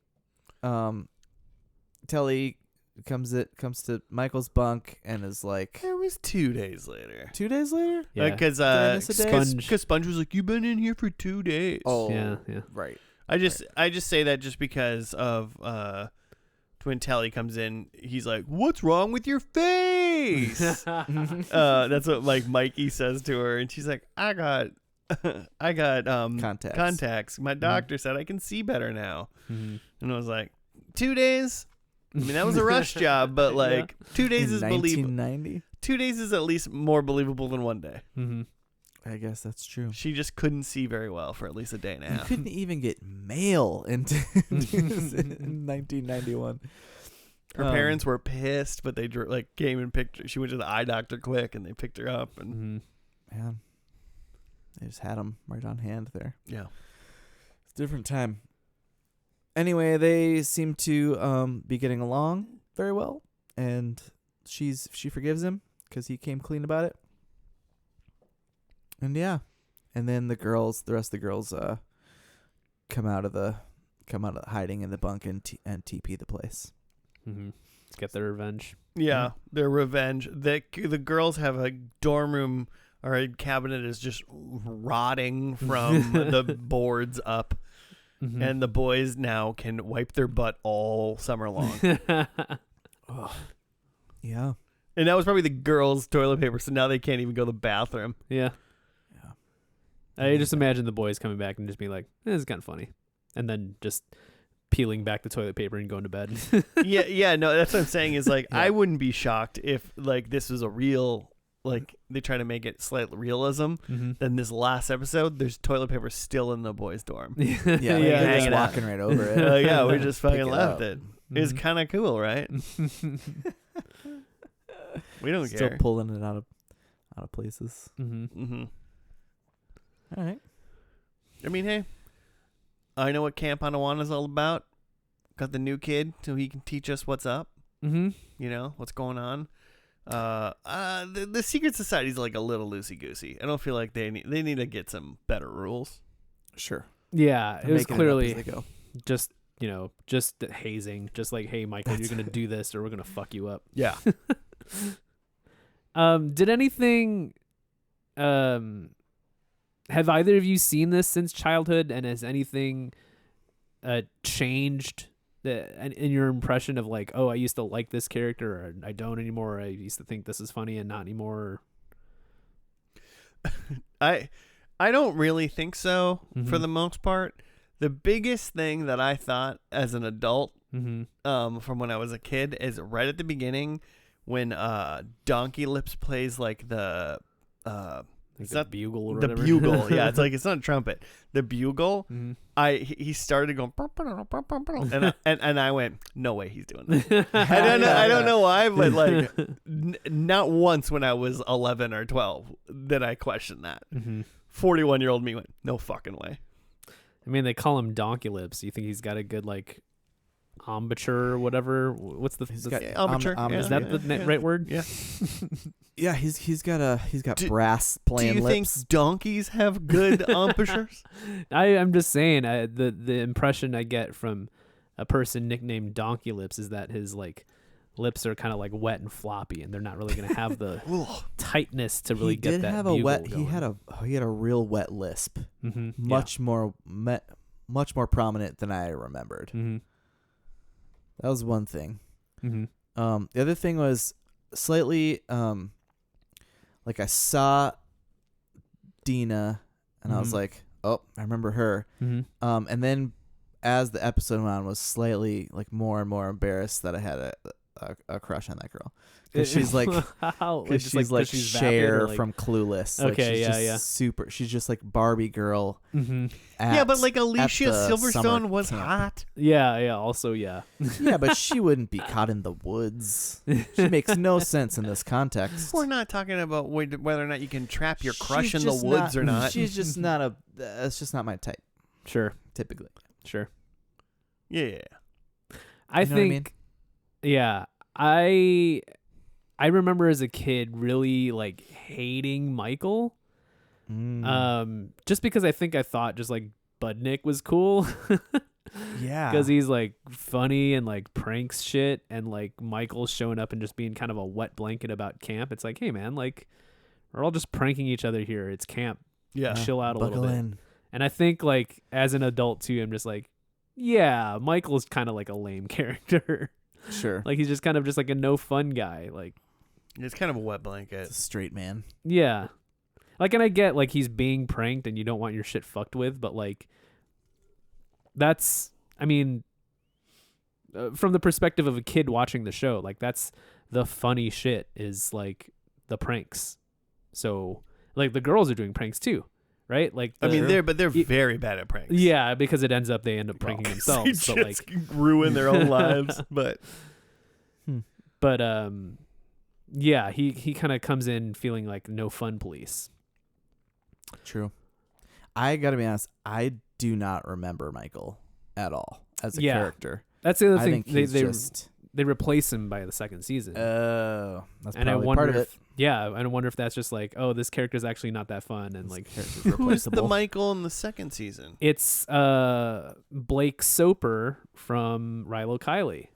Telly comes to Michael's bunk and is like,
It was 2 days later.
2 days later?
Yeah.
Because
Did I miss a day?
Sponge was like, you've been in here for 2 days.
Oh,
Yeah.
right.
I just say that just because of when Telly comes in, he's like, "What's wrong with your face?" That's what like Mikey says to her, and she's like, "I got contacts. My doctor said I can see better now."
Mhm.
And I was like, 2 days. I mean, that was a rush job, but like 2 days is believable.
1990?
2 days is at least more believable than 1 day.
Mm-hmm.
I guess that's true.
She just couldn't see very well for at least a day and a
You
half.
couldn't even get mail in 1991.
Her parents were pissed, but they came and picked her. She went to the eye doctor quick, and they picked her up. And
Man, they just had them right on hand there.
yeah,
It's a different time. Anyway, they seem to be getting along very well, and she forgives him because he came clean about it. And yeah, and then the rest of the girls come out of hiding in the bunk and TP the place.
Mm-hmm. Get their revenge.
yeah, their revenge. The girls have a dorm room or a cabinet is just rotting from the boards up,
Mm-hmm.
and the boys now can wipe their butt all summer long.
Yeah.
And that was probably the girls' toilet paper, so now they can't even go to the bathroom.
Yeah.
Yeah.
I just imagine the boys coming back and just being like, "This is kind of funny," and then just peeling back the toilet paper and going to bed.
yeah, no, that's what I'm saying is like,
Yeah.
I wouldn't be shocked if like this was a real, like they try to make it slight realism.
Mm-hmm.
Then this last episode, there's toilet paper still in the boys' dorm.
Yeah,
Yeah,
they're
hanging
just
out.
walking right over it.
Yeah, we just fucking
Pick it
left
up.
it. It's
Mhm.
kind of cool, right? We don't
Still
care.
pulling it out of places.
Mm-hmm.
Mm-hmm.
All right.
I mean, hey, I know what Camp Anawana is all about. Got the new kid, so he can teach us what's up.
Mm-hmm.
You know what's going on. The secret society's like a little loosey goosey. I don't feel like they need to get some better rules.
Sure.
Yeah, it
They're
was
making
clearly
up as they go.
just hazing. Just like, hey, Michael, you're gonna do this, or we're gonna fuck you up.
Yeah.
Did anything? Have either of you seen this since childhood, and has anything changed in your impression of like, oh, I used to like this character, or I don't anymore, or I used to think this is funny and not anymore?
I don't really think so for
Mhm.
the most part. The biggest thing that I thought as an adult,
Mm-hmm.
from when I was a kid, is right at the beginning when Donkey Lips plays like the
Like
It's
the
not
bugle or
the
whatever.
bugle. Yeah, it's like it's not a trumpet. The bugle.
Mm-hmm.
He started going and I went, no way he's doing that. I don't know why, but like not once when I was 11 or 12 did I question that.
Mm-hmm.
41-year-old me went, no fucking way.
I mean, they call him Donkey Lips. You think he's got a good like embouchure or whatever? What's the?
He's got
Embouchure.
Is that the right word?
Yeah.
Yeah, he's got brass playing
Do you
lips.
think donkeys have good embouchures?
I'm just saying. The impression I get from a person nicknamed Donkey Lips is that his like lips are kind of like wet and floppy, and they're not really gonna have the tightness to really
he
get
did
that.
have a
bugle
wet.
going.
He had a real wet lisp.
Mm-hmm.
Much more prominent than I remembered.
Mm-hmm.
That was one thing.
Mm-hmm.
The other thing was slightly like I saw Dina and I was
Mhm.
like, oh, I remember her.
Mm-hmm.
And then as the episode went on, was slightly like more and more embarrassed that I had a crush on that girl. Because she's like, because she's like Cher from Clueless. Like,
Okay,
she's
yeah,
just
yeah.
super. She's just like Barbie girl.
Mm-hmm.
Yeah, but like Alicia
the
Silverstone
summer
was
camp.
hot.
Yeah. Also, yeah.
Yeah, but she wouldn't be caught in the woods. She makes no sense in this context.
We're not talking about whether or not you can trap your crush
She's
in the
just
woods or not.
She's just not a. That's just not my type.
Sure.
Typically.
Sure.
Yeah.
I
You know what I
think. Yeah. I remember as a kid really like hating Michael. Just because I thought just like Budnick was cool.
Yeah.
Because he's like funny and like pranks shit, and like Michael's showing up and just being kind of a wet blanket about camp. It's like, hey man, like we're all just pranking each other here. It's camp.
Yeah.
Chill out a little
Buckle
bit.
in.
And I think like as an adult too, I'm just like, yeah, Michael's kind of like a lame character.
Sure.
Like he's just kind of just like a no fun guy. Like,
It's kind of a wet blanket.
It's a straight man.
yeah. Like, and I get like he's being pranked and you don't want your shit fucked with, but like that's, I mean, from the perspective of a kid watching the show, like that's the funny shit is like the pranks. So like the girls are doing pranks too, right? Like
I mean,
the-
they're very bad at pranks.
yeah, because they end up pranking themselves.
They
But
just
like,
ruin their own lives. But
yeah, he kind of comes in feeling like no fun police.
True. I gotta be honest, I do not remember Michael at all as a
Yeah.
character.
That's the other
I
thing.
think he's just
They replace him by the second season.
oh, that's
And I
probably
wonder
part of it.
if, yeah, and I wonder if that's just like, oh, this character's actually not that fun, and like
Character's
who's the
replaceable.
Michael in the second season?
it's Blake Soper from Rilo Kiley.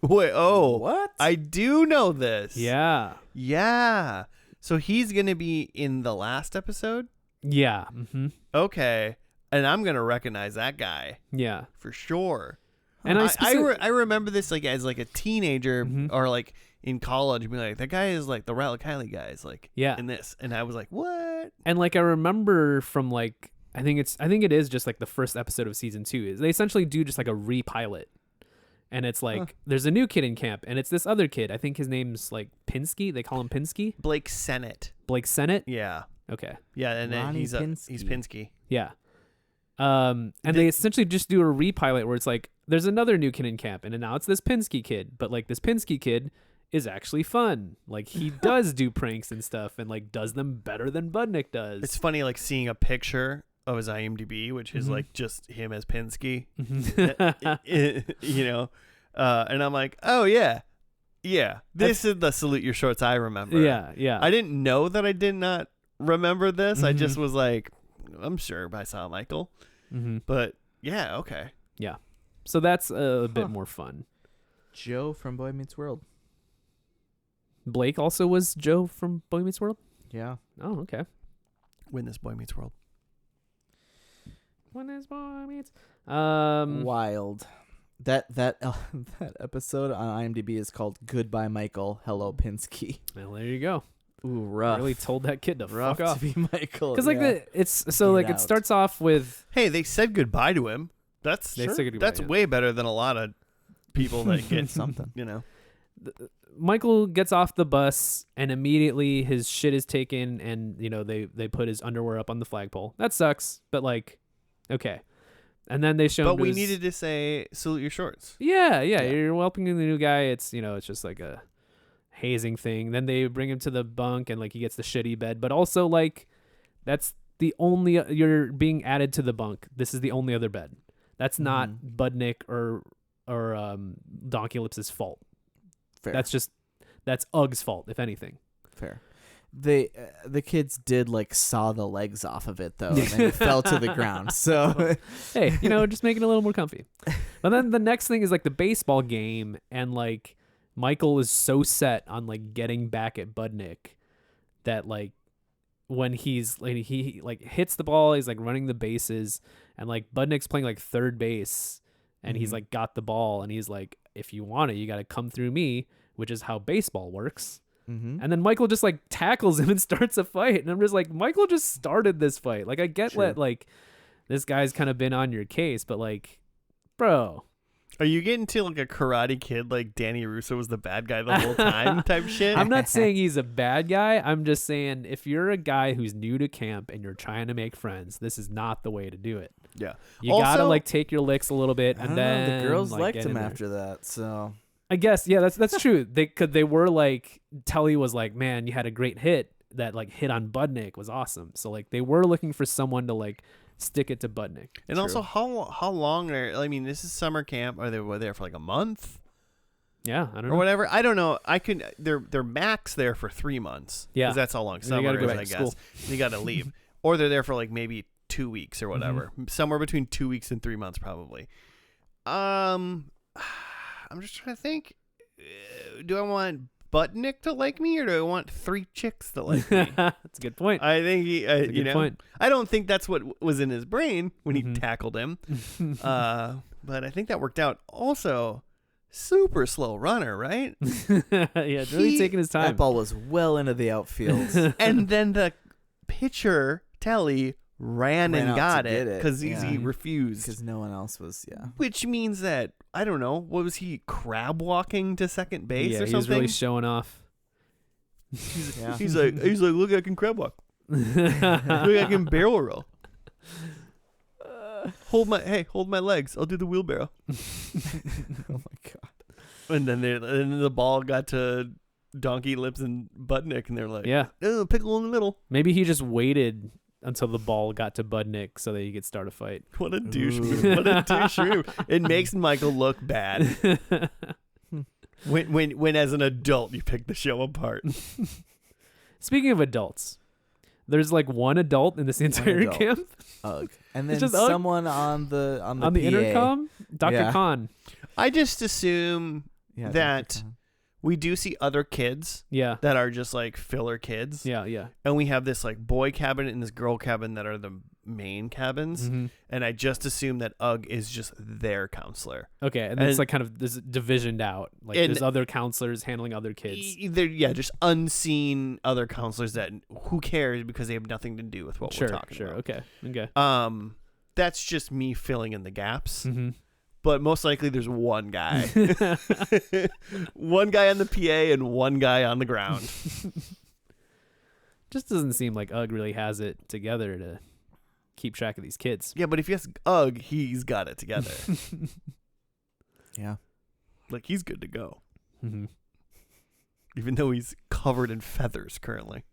Wait, oh,
What?
I do know this.
Yeah,
Yeah. So he's going to be in the last episode?
yeah, mm-hmm.
Okay. And I'm going to recognize that guy
Yeah.
for sure.
And
I remember this like as like a teenager
Mhm.
or like in college being like, that guy is like the Rilo Kiley guy is like
Yeah.
in this. And I was like, what?
And like I remember from like I think it is just like the first episode of season 2 is they essentially do just like a repilot. And it's like there's a new kid in camp and it's this other kid. I think his name's like Pinsky. They call him Pinsky.
Blake Sennett.
Blake Sennett.
Yeah.
Okay.
Yeah. And then
Ronnie
he's
Pinsky.
Pinsky.
Yeah. And they essentially just do a repilot where it's like there's another new kid in camp and now it's this Pinsky kid, but like this Pinsky kid is actually fun. Like he does do pranks and stuff and like does them better than Budnick does.
It's funny like seeing a picture of his IMDb, which is
Mhm.
like just him as Pinsky.
Mhm.
You know, and I'm like, oh yeah, this is the Salute Your Shorts I remember.
yeah, yeah.
I didn't know that I did not remember this. I just
Mhm.
was like, I'm sure I saw Michael,
Mm-hmm.
but yeah, okay.
So that's a bit more fun.
Joe from Boy Meets World.
Blake also was Joe from Boy Meets World.
Yeah.
Oh, okay.
When This Boy Meets World.
When this boy meets.
Wild. That that episode on IMDb is called Goodbye Michael, Hello Pinsky.
Well, there you go.
Ooh, rough.
Really told that kid to
rough
fuck off.
to be Michael.
Because like it's so
Get
like it
out.
starts off with
Hey, they said goodbye to him. That's
They said goodbye
that's
to him.
way better than a lot of people that get
something.
You know,
Michael gets off the bus and immediately his shit is taken and you know they put his underwear up on the flagpole. That sucks, but like okay. And then they show him
but
to
we
his-
needed to say Salute Your Shorts.
Yeah,
Yeah.
you're welcoming the new guy. It's it's just like a hazing thing. Then they bring him to the bunk and like he gets the shitty bed, but also like that's the only you're being added to the bunk. This is the only other bed. That's not Budnick or Donkey Lips's fault.
Fair.
That's Ugg's fault, if anything.
fair. The kids did like saw the legs off of it though, and then it fell to the ground. So
Hey, just make it a little more comfy. But then the next thing is like the baseball game, and like Michael is so set on like getting back at Budnick that like when he's like he like hits the ball, he's like running the bases, and like Budnick's playing like third base, and he's
Mhm.
like got the ball, and he's like, if you want it, you got to come through me, which is how baseball works.
Mhm.
And then Michael just like tackles him and starts a fight. And I'm just like, Michael just started this fight. Like, I get
Sure.
that, like, this guy's kind of been on your case, but like, bro.
Are you getting to like a Karate Kid, like Danny Russo was the bad guy the whole time type shit?
I'm not saying he's a bad guy. I'm just saying if you're a guy who's new to camp and you're trying to make friends, this is not the way to do it.
Yeah.
You gotta
Also-
like take your licks a little bit,
I
and
don't know,
then
the girls
like,
liked
get
him
in there.
after that. So
I guess, yeah, that's true. They were like, Telly was like, man, you had a great hit. That like hit on Budnick was awesome. So like they were looking for someone to like stick it to Budnick.
And also, how long are? I mean, this is summer camp. Are they were there for like a month?
Yeah, I don't
or
know.
whatever. I don't know. They're max there for 3 months.
Yeah.
'Cause that's how long
And they
summer
gotta go
is,
back
I
to
guess.
school.
You got to leave. Or they're there for like maybe 2 weeks or whatever. Somewhere between 2 weeks and 3 months probably. I'm just trying to think. Do I want Buttnick to like me, or do I want 3 chicks to like me?
That's a good point.
I think he,
That's a
you
good
know,
point.
I don't think that's what was in his brain when he
Mhm.
tackled him. But I think that worked out. Also, super slow runner, right?
Yeah, it's really taking his
That
time.
ball was well into the outfield.
And then the pitcher, Telly, ran
Ran
and
out
got
to get
it
it,
because
yeah.
he refused.
Because no one else was, yeah.
Which means that, I don't know, what was he, crab walking to second base
yeah,
or
he
something?
was really showing off.
Yeah.
He's like, look, I can crab walk. Look, I can barrel roll. Hold my legs. I'll do the wheelbarrow.
Oh my god.
And then the ball got to Donkey Lips and Buttnick, and they're like,
Yeah,
oh, pickle in the middle.
maybe he just waited until the ball got to Budnick so that he could start a fight.
What a douche
Ooh.
move. What a douche move. It makes Michael look bad. When as an adult you pick the show apart.
Speaking of adults, there's like one adult in this entire
adult.
camp
Ugh. And then
It's just Ugg?
someone on the
on the
PA.
intercom. Dr.
Yeah.
Khan.
I just assume
Yeah,
that
Dr. Khan.
we do see other kids
Yeah,
that are just like filler kids.
yeah.
And we have this like boy cabin and this girl cabin that are the main cabins.
Mhm.
And I just assume that Ugg is just their counselor.
Okay, and it's
And-
like kind of this divisioned out. Like
And-
there's other counselors handling other kids.
They're just unseen other counselors that who cares because they have nothing to do with what
Sure,
we're talking
sure.
about.
Okay.
That's just me filling in the gaps.
Mm-hmm.
But most likely there's one guy. One guy on the PA and one guy on the ground.
Just doesn't seem like Ugg really has it together to keep track of these kids.
Yeah, but if you ask Ugg, he's got it together.
Yeah.
Like, he's good to go.
Mm-hmm.
Even though he's covered in feathers currently.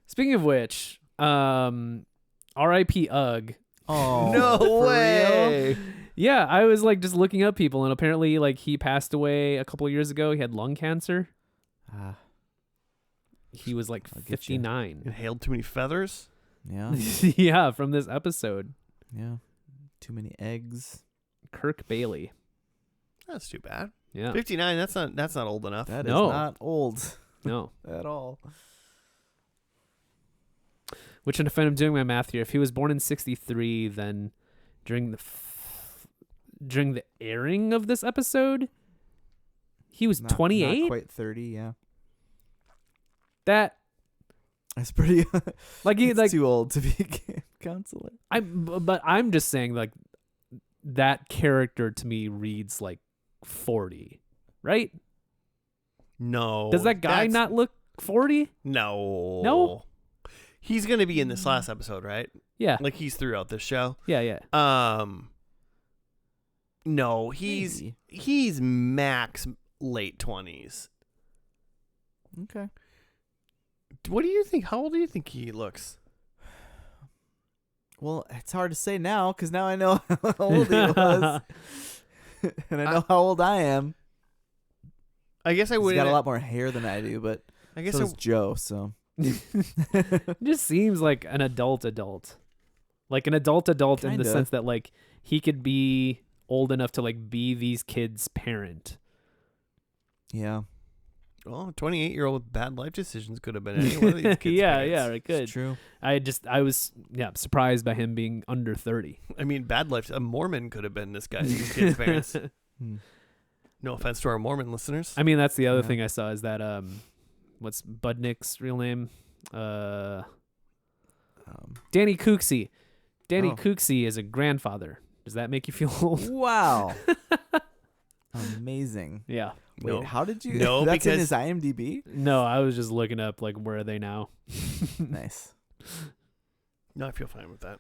Speaking of which, R.I.P. Ugg.
Oh,
No
for
way.
Yeah, I was like just looking up people, and apparently like he passed away a couple of years ago. He had lung cancer.
real?
He was like
I'll get you.
59.
Inhaled too many feathers.
Yeah.
Yeah, from this episode.
Yeah. Too many eggs.
Kirk Bailey.
That's too bad.
Yeah.
59, that's not old enough.
That is
No.
not old
No.
at all.
Which, if I'm doing my math here, if he was born in 63, then during the airing of this episode, he was
Not
28.
quite 30, yeah.
That
That's pretty
like he
it's
like
too old to be a camp counselor.
but I'm just saying like that character to me reads like 40, right?
No.
Does that guy
that's-
not look 40?
No.
No?
He's going to be in this last episode, right?
Yeah.
Like he's throughout this show.
Yeah.
No, he's
Maybe.
max late 20s.
Okay.
What do you think? How old do you think he looks?
Well, it's hard to say now because now I know how old he was. And I know how old I am.
I guess I
He's
would.
got a lot more hair than I do, but
I guess
so does Joe, so.
It just seems like an adult. Like an adult in the
Kinda.
sense that like he could be old enough to like be these kids' parent.
Yeah.
Well, 28-year-old with bad life decisions could have been any one of these kids.
Yeah,
parents.
right, good.
It's true.
I was surprised by him being under 30.
I mean, bad life. A Mormon could have been this guy's kid's parents.
Hmm.
No offense to our Mormon listeners.
I mean, that's the other
Yeah.
thing I saw is that what's Budnick's real name? Danny Cooksey. Danny
Oh.
Cooksey is a grandfather. Does that make you feel old?
Wow. Amazing.
Yeah.
Wait,
No.
how did you?
No,
that's in
because-
his IMDb.
No, I was just looking up like where are they now?
Nice.
No, I feel fine with that.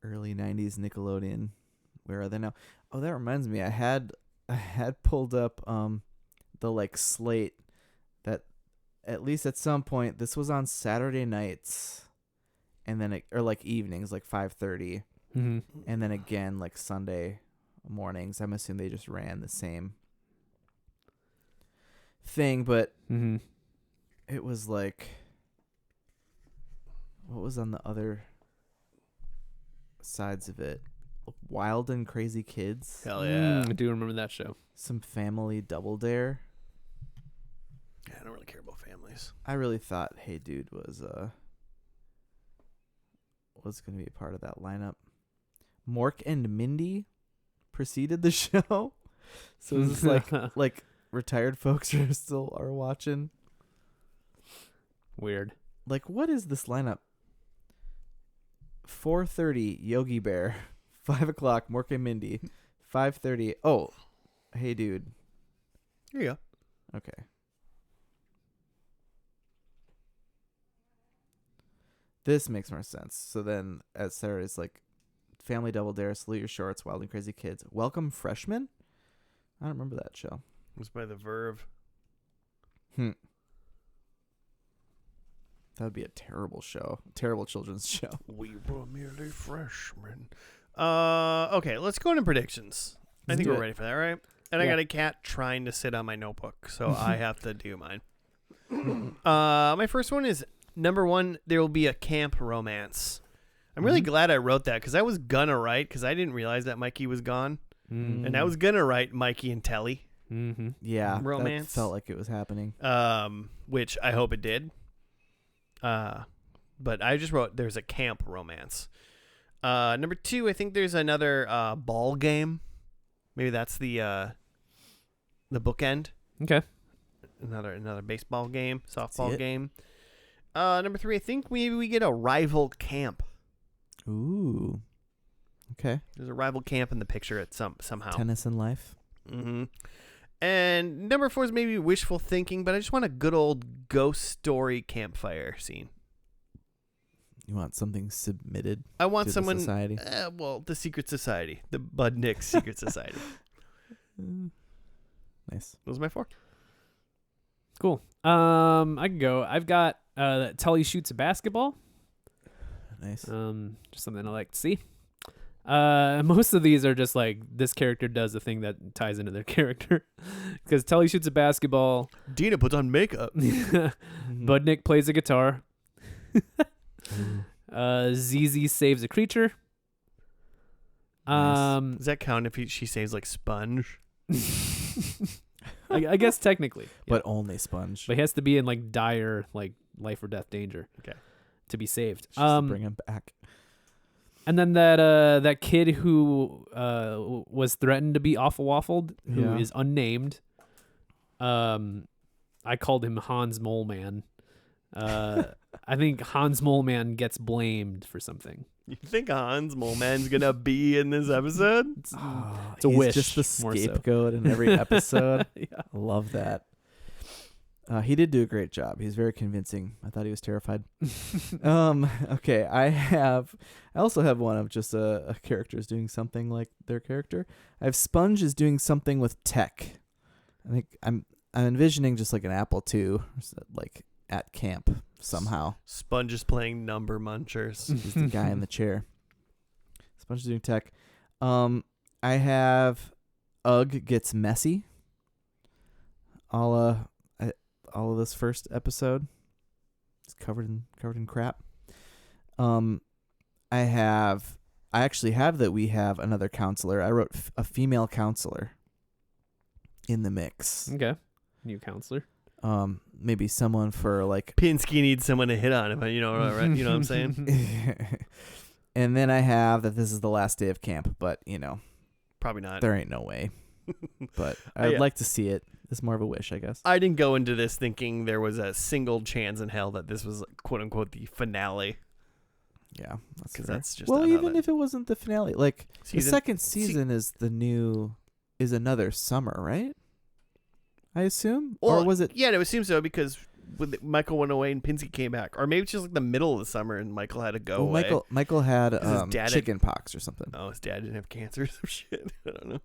Early '90s Nickelodeon. Where are they now? Oh, that reminds me. I had pulled up the like slate that at least at some point this was on Saturday nights, and then or like evenings like 5:30,
Mm-hmm.
and then again like Sunday mornings. I'm assuming they just ran the same thing, but
Mm-hmm.
it was like, what was on the other sides of it? Wild and Crazy Kids.
Hell yeah.
I do remember that show.
Some Family Double Dare.
Yeah, I don't really care about families.
I really thought Hey Dude was going to be a part of that lineup. Mork and Mindy preceded the show. So it's just like retired folks are watching.
Weird.
Like, what is this lineup? 4:30 Yogi Bear, 5 o'clock Mork and Mindy, 5:30. Oh, Hey Dude.
Here you go.
Okay. This makes more sense. So then at Sarah's like Family Double Dare, Salute Your Shorts, Wild and Crazy Kids, Welcome Freshmen. I don't remember that show.
It was by the Verve.
That would be a terrible show. Terrible children's show.
We were merely freshmen. Okay, let's go into predictions. I
Let's
think
do
we're
it.
ready for that, right? And I
Yeah.
got a cat trying to sit on my notebook, so I have to do mine. My first one is number 1. There will be a camp romance. I'm really glad I wrote that because I was gonna write because I didn't realize that Mikey was gone, and I was gonna write Mikey and Telly,
Mm-hmm.
Yeah,
Romance.
that felt like it was happening.
which I hope it did. But I just wrote there's a camp romance. Number 2, I think there's another ball game. Maybe that's the bookend.
Okay.
Another baseball game, softball
it.
game. Number 3, I think maybe we get a rival camp.
Ooh. Okay.
There's a rival camp in the picture at somehow.
Tennis and Life.
Mm-hmm. And number 4 is maybe wishful thinking, but I just want a good old ghost story campfire scene.
You want something submitted
I want
to
someone.
the society?
The Secret Society, the Bud Nick's Secret Society.
Nice.
Those are my 4.
Cool. I can go. I've got Tully shoots a basketball.
Nice.
Just something I like to see. Most of these are just like this character does the thing that ties into their character. Because Tully shoots a basketball.
Dina puts on makeup.
Bud Nick plays a guitar. ZZ saves a creature.
Nice.
Does that count if she saves like Sponge?
I guess technically,
But only Sponge.
but he has to be in like dire like life or death danger.
Okay.
To be saved.
Just to bring him back.
And then that kid who was threatened to be awful waffled, who is
Yeah.
unnamed. I called him Hans Mole Man. I think Hans Mole Man gets blamed for something.
You think Hans Moleman's gonna be in this episode?
It's a
He's
wish.
just the
more so.
scapegoat in every episode.
Yeah.
I love that. He did do a great job. He's very convincing. I thought he was terrified. Okay, I also have one of just a characters doing something like their character. I have Sponge is doing something with tech. I think I'm envisioning just like an Apple II, like at camp somehow.
Sponge is playing Number Munchers.
He's the guy in the chair. Sponge is doing tech. I have Ugg gets messy. All of this first episode. It's covered in crap. I actually have that we have another counselor. I wrote a female counselor in the mix.
Okay. New counselor.
Maybe someone for like
Pinsky needs someone to hit on him. You know, right? You know what I'm saying?
And then I have that this is the last day of camp, but
Probably not.
there ain't no way. But I'd
Yeah.
like to see it. It's more of a wish, I guess.
I didn't go into this thinking there was a single chance in hell that this was quote unquote the finale.
Yeah, that's
Because
fair.
that's just
well,
not how
even
that-
if it wasn't the finale, like the
Season-
second season is another summer, right? I assume,
Well,
or was it?
Yeah, it would seem so because Michael went away and Pinsky came back, or maybe it's just like the middle of the summer and Michael had to go
Well,
away.
Michael had
'Cause his dad had-
chicken pox or something.
Oh, his dad didn't have cancer or some shit. I don't know.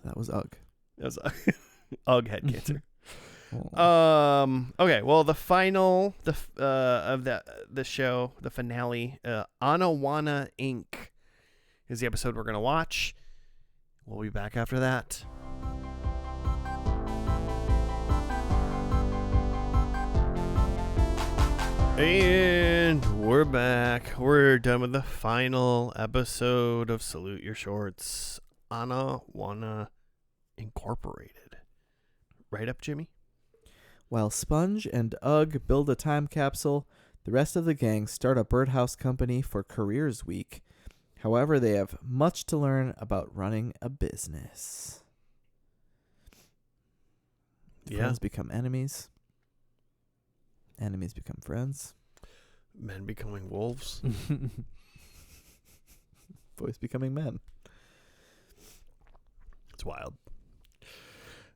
That was Ugg.
That was Ugg had cancer.
Oh.
Okay. Well, the final of the show, the finale, Anawana INC. Is the episode we're gonna watch. We'll be back after that. And we're back. We're done with the final episode of Salute Your Shorts. Anawana Incorporated. Right up, Jimmy?
While Sponge and Ugg build a time capsule, the rest of the gang start a birdhouse company for Careers Week. However, they have much to learn about running a business.
Yeah.
Friends become enemies. Enemies become friends.
Men becoming wolves.
Boys becoming men.
It's wild.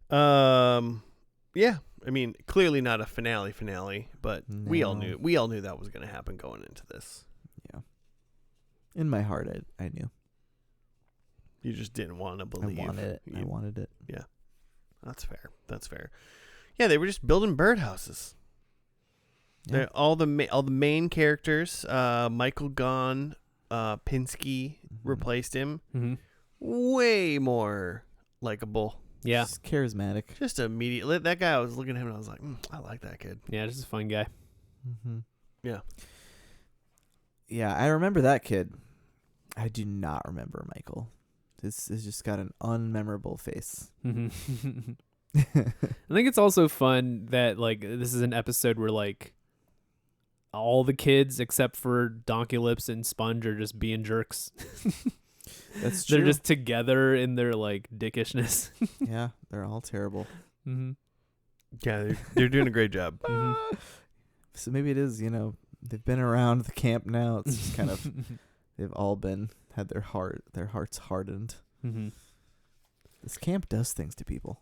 Yeah. I mean, clearly not a finale, but we all
No.
knew that was going to happen going into this.
Yeah. In my heart, I knew.
You just didn't want to believe.
I wanted it.
Yeah. That's fair. Yeah, they were just building birdhouses.
Yeah.
All the main characters, Michael gone, Pinsky replaced him.
Mm-hmm.
Way more likable.
Yeah.
Just charismatic.
Just immediately, that guy, I was looking at him and I was like, I like that kid.
Yeah, just a fun guy.
Mm-hmm.
Yeah.
Yeah, I remember that kid. I do not remember Michael. This has just got an unmemorable face.
Mm-hmm. I think it's also fun that like this is an episode where like all the kids except for Donkey Lips and Sponge are just being jerks.
That's true.
They're just together in their like dickishness.
Yeah, they're all terrible.
Mm-hmm.
Yeah, they're doing a great job.
Mm-hmm.
So maybe it is, they've been around the camp now. It's just kind of they've all had their hearts hardened.
Mm-hmm.
This camp does things to people.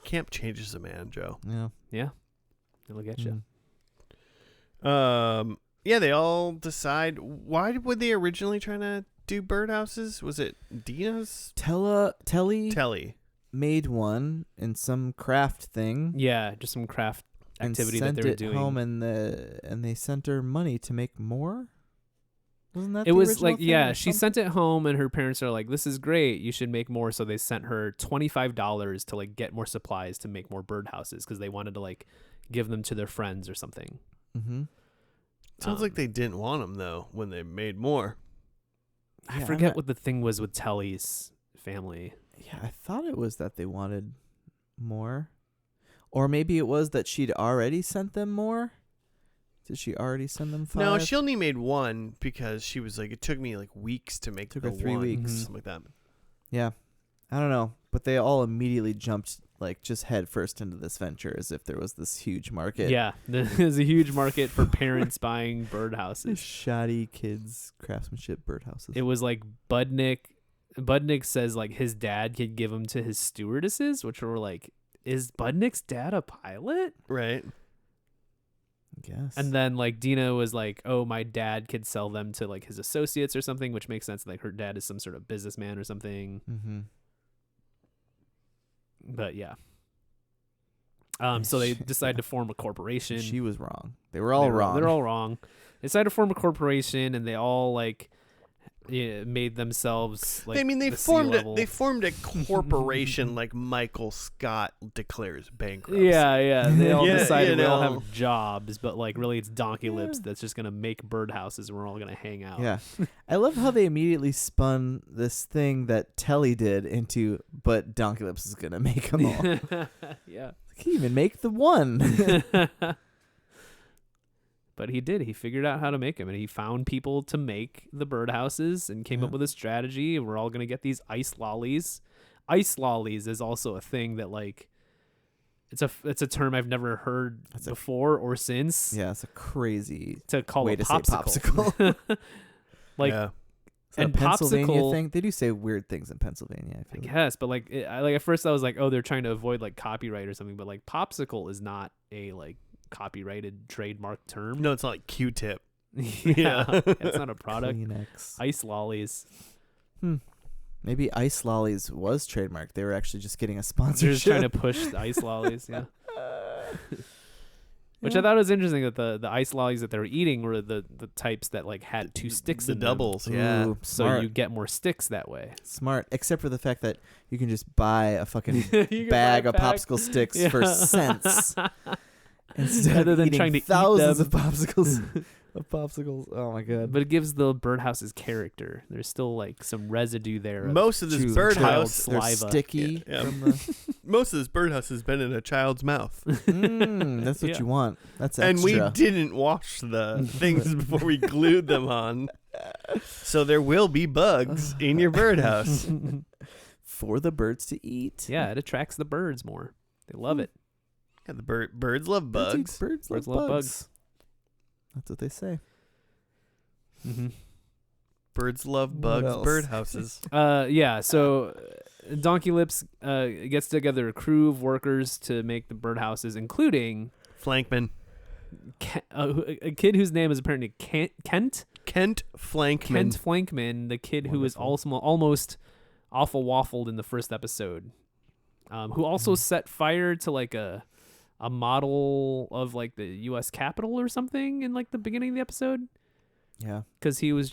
Camp changes a man, Joe.
Yeah.
Yeah. It'll get you.
Yeah, they all decide. Why were they originally trying to do birdhouses? Was it Dina's?
Telly made one in some craft thing.
Yeah, just some craft activity that they were doing.
Home and they sent her money to make more. Wasn't that
it
the
was
original
like
thing
yeah
or
she
something?
sent it home and her parents are like, this is great, you should make more. So they sent her $25 to like get more supplies to make more birdhouses because they wanted to like give them to their friends or something.
Mm-hmm.
Sounds like they didn't want them though when they made more.
I forget what the thing was with Telly's family.
Yeah, I thought it was that they wanted more. Or maybe it was that she'd already sent them more. Did she already send them 5?
No, she only made one because she was like, it took me like weeks to make
Took
the
her 3
one,
weeks.
something like that.
Yeah. I don't know. But they all immediately jumped like just head first into this venture as if there was this huge market.
Yeah, there's a huge market for parents buying birdhouses.
Shoddy kids craftsmanship birdhouses.
It was like Budnick says like his dad could give them to his stewardesses, which were like, is Budnick's dad a pilot?
Right.
I guess.
And then like Dina was like, oh, my dad could sell them to like his associates or something, which makes sense. Like her dad is some sort of businessman or something.
Mm-hmm.
But yeah. So they decide to form a corporation.
She was wrong. They were all wrong.
They're all wrong. They decided to form a corporation, and they all like made themselves like.
I mean, they
the
formed
C-level.
They formed a corporation like Michael Scott declares bankruptcy.
Yeah. They all
Yeah,
decided
you
we all
know.
have jobs, but like really, it's Donkey Lips that's just gonna make birdhouses, and we're all gonna hang out.
Yeah. I love how they immediately spun this thing that Telly did into, but Donkey Lips is going to make them all.
Yeah.
He even make the one.
But he did. He figured out how to make them, and he found people to make the birdhouses and came up with a strategy. We're all gonna get these ice lollies. Ice lollies is also a thing that like it's a term I've never heard before or since.
Yeah, it's a crazy
To call
way
it
to say
popsicle.
popsicle.
Like
yeah.
Is that
and
a Pennsylvania
popsicle
thing? They do say weird things in Pennsylvania. I
I
feel
guess, but like at first I was like, oh, they're trying to avoid like copyright or something, but like popsicle is not a like copyrighted trademark term.
No, it's not like Q-tip.
Yeah. It's not a product.
Kleenex.
Ice lollies.
Maybe Ice Lollies was trademarked. They were actually just getting a
They're
sponsorship.
just trying to push the ice lollies. Yeah. Which I thought was interesting that the ice lollies that they were eating were the types that like had 2 sticks
The
in
doubles,
them.
yeah.
Ooh,
So
smart.
you get more sticks that way.
Smart, except for the fact that you can just buy a fucking
You can
bag
buy
of
a pack.
popsicle sticks
Yeah.
for cents instead
Rather
of
than
eating
trying to eat
thousands
them.
of popsicles. Oh my god!
But it gives the birdhouses character. There's still like some residue there.
Most of this
True.
birdhouse,
They're
saliva.
sticky.
Yeah.
From the,
most of this birdhouse has been in a child's mouth,
that's what
Yeah.
you want. That's
and
extra.
we didn't wash the things before we glued them on. So there will be bugs in your birdhouse.
for the birds to eat.
Yeah, it attracts the birds more. They love it.
Yeah, the birds love bugs.
Birds
Birds
love
love
bugs. That's what they say.
Mm-hmm.
Birds love
What
bugs.
else?
Birdhouses.
Yeah. So Donkey Lips gets together a crew of workers to make the birdhouses, including
Flankman.
a kid whose name is apparently Kent
Kent Flankman.
Kent Flankman, the kid who was
Wonderful.
almost awful waffled in the first episode, who also set fire to like a model of like the U.S. Capitol or something in like the beginning of the episode,
Yeah.
because he was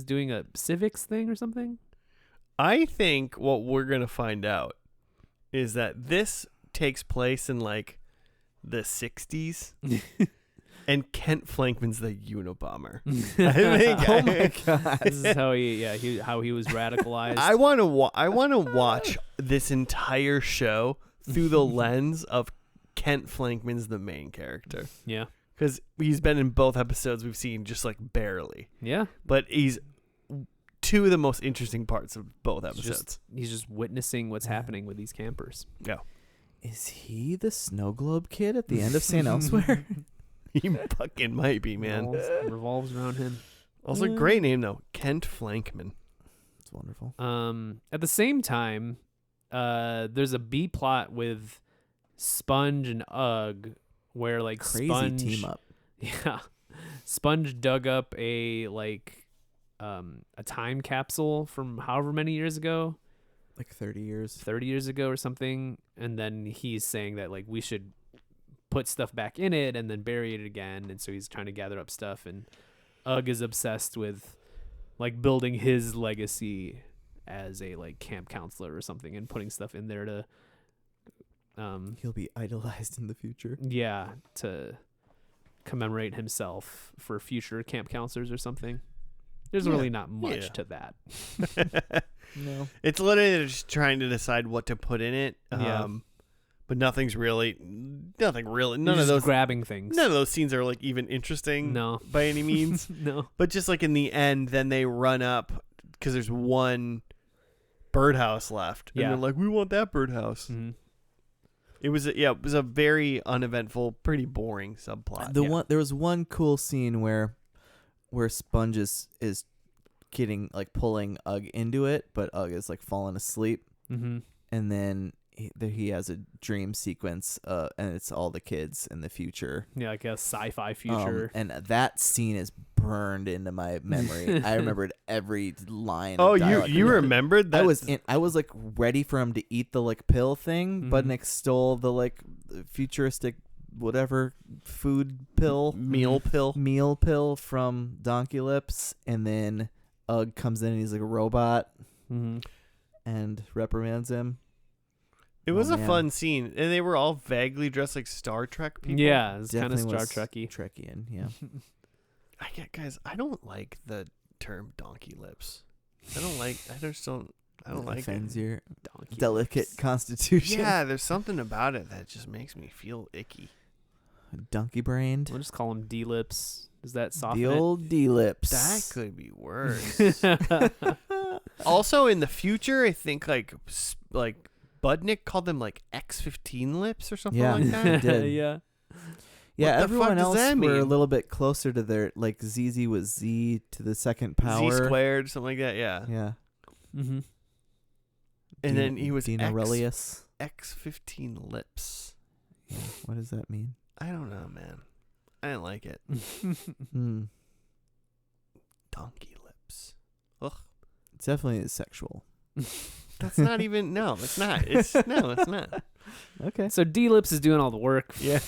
doing a civics thing or something.
I think what we're going to find out is that this takes place in like the 60s. And Kent Flankman's the Unabomber. I think.
Oh my god.
This is how he was radicalized.
I want to watch this entire show through the lens of Kent Flankman's the main character,
Yeah.
because he's been in both episodes we've seen just like barely,
Yeah.
but he's two of the most interesting parts of both
He's
episodes.
just witnessing what's happening with these campers.
Yeah,
Is he the snow globe kid at the end of St. Elsewhere?
he fucking might be, man.
Revolves around him.
Also, great name though, Kent Flankman.
It's wonderful.
At the same time, there's a B plot with Sponge and Ugg, where like
Crazy
Sponge,
team up.
yeah, Sponge dug up a time capsule from however many years ago,
Like 30 years.
30 years ago or something, and then he's saying that like we should put stuff back in it and then bury it again, and so he's trying to gather up stuff, and Ugg is obsessed with like building his legacy as a like camp counselor or something and putting stuff in there to
He'll be idolized in the future.
to commemorate himself for future camp counselors or something. There's
Yeah.
really not much
Yeah.
to that.
No.
It's literally just trying to decide what to put in it.
Yeah.
But nothing really. None
You're
of
just
those.
grabbing things.
None of those scenes are like even interesting.
No.
By any means.
No.
But just like in the end, then they run up because there's one birdhouse left, and
Yeah.
they're like, "We want that birdhouse."
Mhm.
It was a very uneventful, pretty boring subplot.
There was one cool scene where Sponge is getting like pulling Ugg into it, but Ugg is like falling asleep,
Mhm.
and then he has a dream sequence, and it's all the kids in the future.
Yeah, like a sci-fi future.
And that scene is burned into my memory. I remembered every line.
Oh,
of dialogue.
you remembered that?
I was like ready for him to eat the like pill thing, but
Mhm.
Nick stole the like futuristic whatever food pill
meal pill.
meal pill from Donkey Lips, and then Ugg comes in and he's like a robot
Mhm.
and reprimands him.
It was
Oh,
a
man.
fun scene, and they were all vaguely dressed like Star Trek people.
Yeah, it's kind of
Definitely
Star
was
Trekky.
Trekkian, yeah.
Guys, I don't like the term donkey lips. I don't like
Offends
it.
your
Donkey
delicate
lips.
constitution.
Yeah, there's something about it that just makes me feel icky.
Donkey brained.
We'll just call him D-lips. Does that soften
The old D Lips.
That could be worse.
it?
Also, in the future, I think like Budnick called them like X-15 lips or something
Yeah.
like that.
did.
Yeah.
Yeah,
What the
everyone
fuck does
else
that
were a
mean?
little bit closer to their like ZZ was Z to the second power.
Z squared, something like that. Yeah.
Yeah.
Mm-hmm.
And then he was
Dean Aurelius.
X-15 lips.
Yeah. What does that mean?
I don't know, man. I didn't like it.
Hmm.
Donkey lips. Ugh.
It's definitely sexual.
That's not even. No, it's not. It's not.
Okay.
So D-Lips is doing all the work,
Yeah.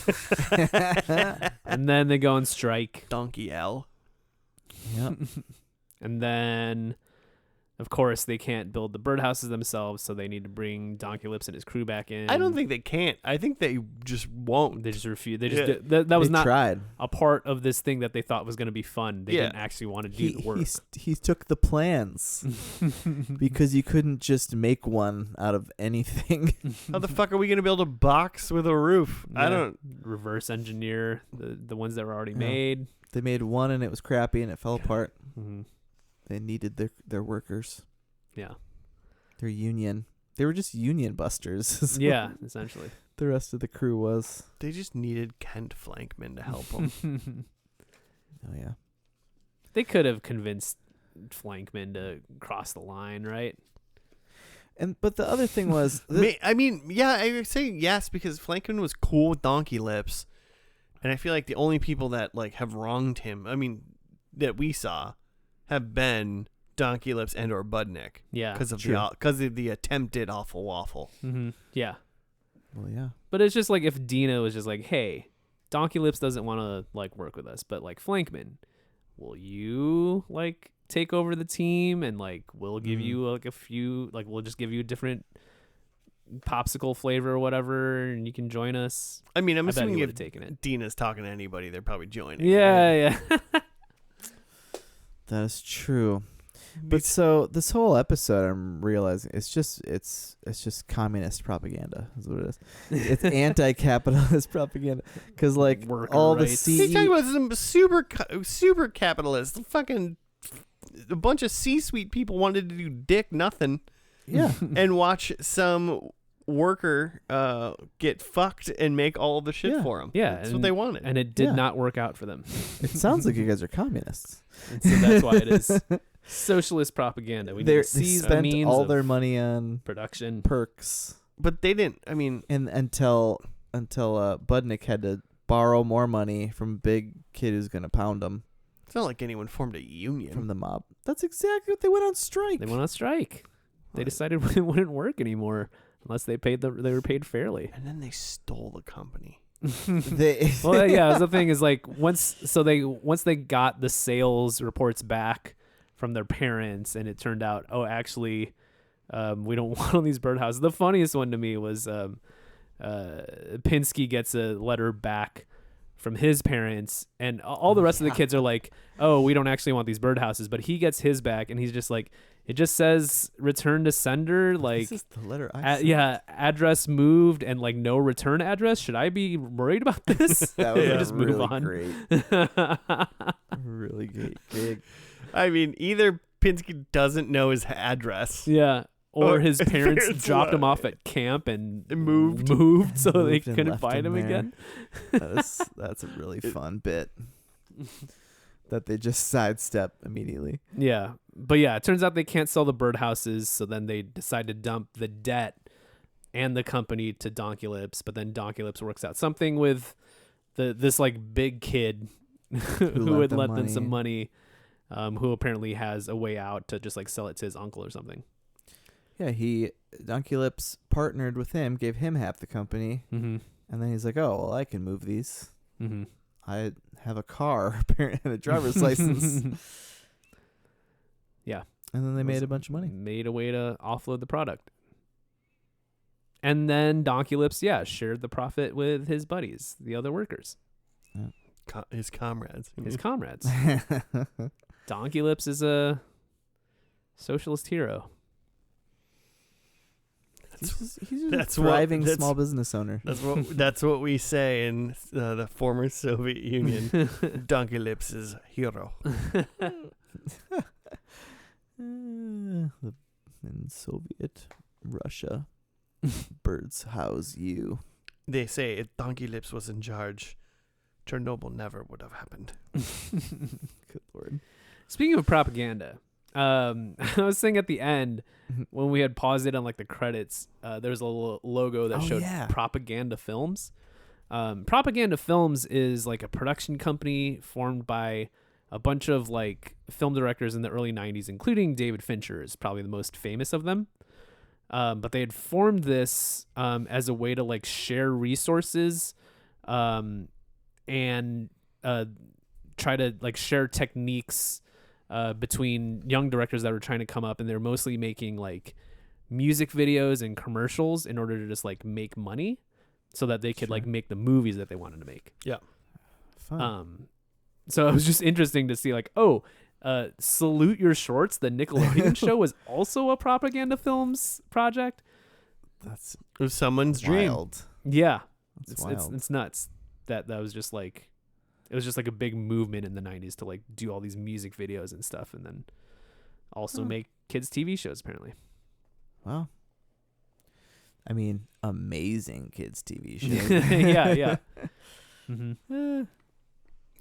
and then they go on strike,
Donkey L.
Yep.
and then, of course, they can't build the birdhouses themselves, so they need to bring Donkey Lips and his crew back in.
I don't think they can't. I think they just won't.
They just refuse. They just
Yeah.
did, that was
They
not
tried.
a part of this thing that they thought was going to be fun. They
Yeah.
didn't actually want to do the work.
He took the plans because you couldn't just make one out of anything.
How the fuck are we gonna build a box with a roof? I
Yeah.
don't.
reverse engineer the ones that were already
Yeah.
made.
They made one and it was crappy and it fell apart.
Mm-hmm.
They needed their workers,
Yeah,
their union. They were just union busters. is
yeah,
what
essentially.
the rest of the crew was.
They just needed Kent Flankman to help them.
Oh yeah.
They could have convinced Flankman to cross the line, right?
But the other thing was
I mean, yeah, I would say yes because Flankman was cool with Donkey Lips, and I feel like the only people that like have wronged him, I mean, that we saw, have been Donkey Lips and or Budnick
Yeah.
because of
True.
the attempted awful waffle.
Mm-hmm. Yeah.
well, yeah.
But it's just like if Dina was just like, hey, Donkey Lips doesn't want to like work with us, but like Flankman, will you like take over the team and like we'll give you like a few, like we'll just give you a different popsicle flavor or whatever and you can join us.
I mean, I'm
I bet he
assuming
would
if
have taken it.
Dina's talking to anybody, they're probably joining.
Yeah, yeah.
That is true. But so this whole episode, I'm realizing it's just communist propaganda. Is what it is. It's anti-capitalist propaganda because like
Worker
all the
rights.
He's talking
CE,
about some super capitalist. Fucking a bunch of C-suite people wanted to do dick nothing
yeah,
and watch some worker get fucked and make all of the shit
Yeah.
for them.
Yeah,
that's
and-
what they wanted.
And it did
Yeah.
not work out for them.
it sounds like you guys are communists.
And so that's why it is socialist propaganda. We need
They
to seize the
spent
means
all
of
their money on
production.
perks,
But they didn't. I mean,
and until Budnick had to borrow more money from a big kid who's gonna pound him
it's not like anyone formed a union.
from the mob. That's exactly what they went on strike.
They went on strike. They decided it wouldn't work anymore unless they were paid fairly.
And then they stole the company.
They
Well, yeah, the thing is like once they got the sales reports back from their parents and it turned out, oh, actually, we don't want all these birdhouses. The funniest one to me was Pinsky gets a letter back from his parents and all the rest of the kids are like, oh, we don't actually want these birdhouses, but he gets his back and he's just like, it just says return to sender, like
this is the letter I sent.
yeah, address moved and like no return address. Should I be worried about this?
That was
Or
a
just
really
move on.
great, really great gig.
I mean, either Pinsky doesn't know his address.
Yeah. Or
Or
his parents
parents
dropped him
left.
off at camp and
Moved.
so they
Moved and
couldn't
left
find him
there.
again.
That's a really fun bit that they just sidestep immediately.
Yeah. But yeah, it turns out they can't sell the birdhouses, so then they decide to dump the debt and the company to Donkey Lips, but then Donkey Lips works out something with this like big kid who
lent
had
them
lent them some money, who apparently has a way out to just like sell it to his uncle or something.
Yeah, Donkey Lips partnered with him, gave him half the company,
Mm-hmm.
and then he's like, "Oh, well, I can move these.
Mm-hmm.
I have a car apparently, and a driver's license."
Yeah.
And then they made a bunch of money.
Made a way to offload the product. And then Donkey Lips, shared the profit with his buddies, the other workers,
His comrades.
his comrades. Donkey Lips is a socialist hero.
He's just
that's
a
what-
thriving
that's-
small business owner.
That's what we say in the former Soviet Union. Donkey Lips is hero.
In Soviet Russia, birds house you.
They say if Donkey Lips was in charge, Chernobyl never would have happened.
Good lord.
Speaking of propaganda, I was saying at the end when we had paused it on like the credits, there's a logo that
Oh,
showed
yeah.
Propaganda Films. Propaganda Films is like a production company formed by a bunch of like film directors in the early 90s, including David Fincher is probably the most famous of them. But they had formed this as a way to like share resources and try to like share techniques between young directors that were trying to come up, and they're mostly making like music videos and commercials in order to just like make money so that they could like make the movies that they wanted to make.
Yeah.
Fun.
So it was just interesting to see like, Salute Your Shorts, the Nickelodeon show, was also a propaganda films project.
That's
It was someone's dream.
wild.
Yeah.
That's wild.
It's nuts. That was just like, it was just like a big movement in the 90s to like do all these music videos and stuff, and then also make kids TV shows apparently.
Wow. I mean, amazing kids TV show.
Yeah. Mm-hmm.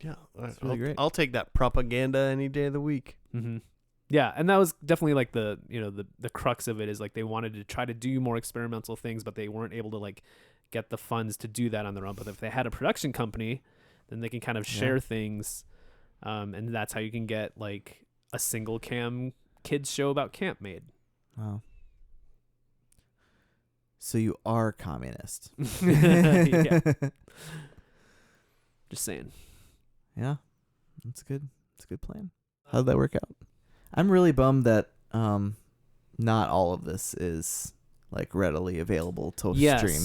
Yeah,
That's really great.
I'll take that propaganda any day of the week.
Mm-hmm. Yeah, and that was definitely like the crux of it is like they wanted to try to do more experimental things, but they weren't able to like get the funds to do that on their own. But if they had a production company, then they can kind of share things, and that's how you can get like a single cam kids show about camp made.
Wow. So you are communist.
Yeah. Just saying.
Yeah. That's good. That's a good plan. How'd that work out? I'm really bummed that not all of this is like readily available to stream.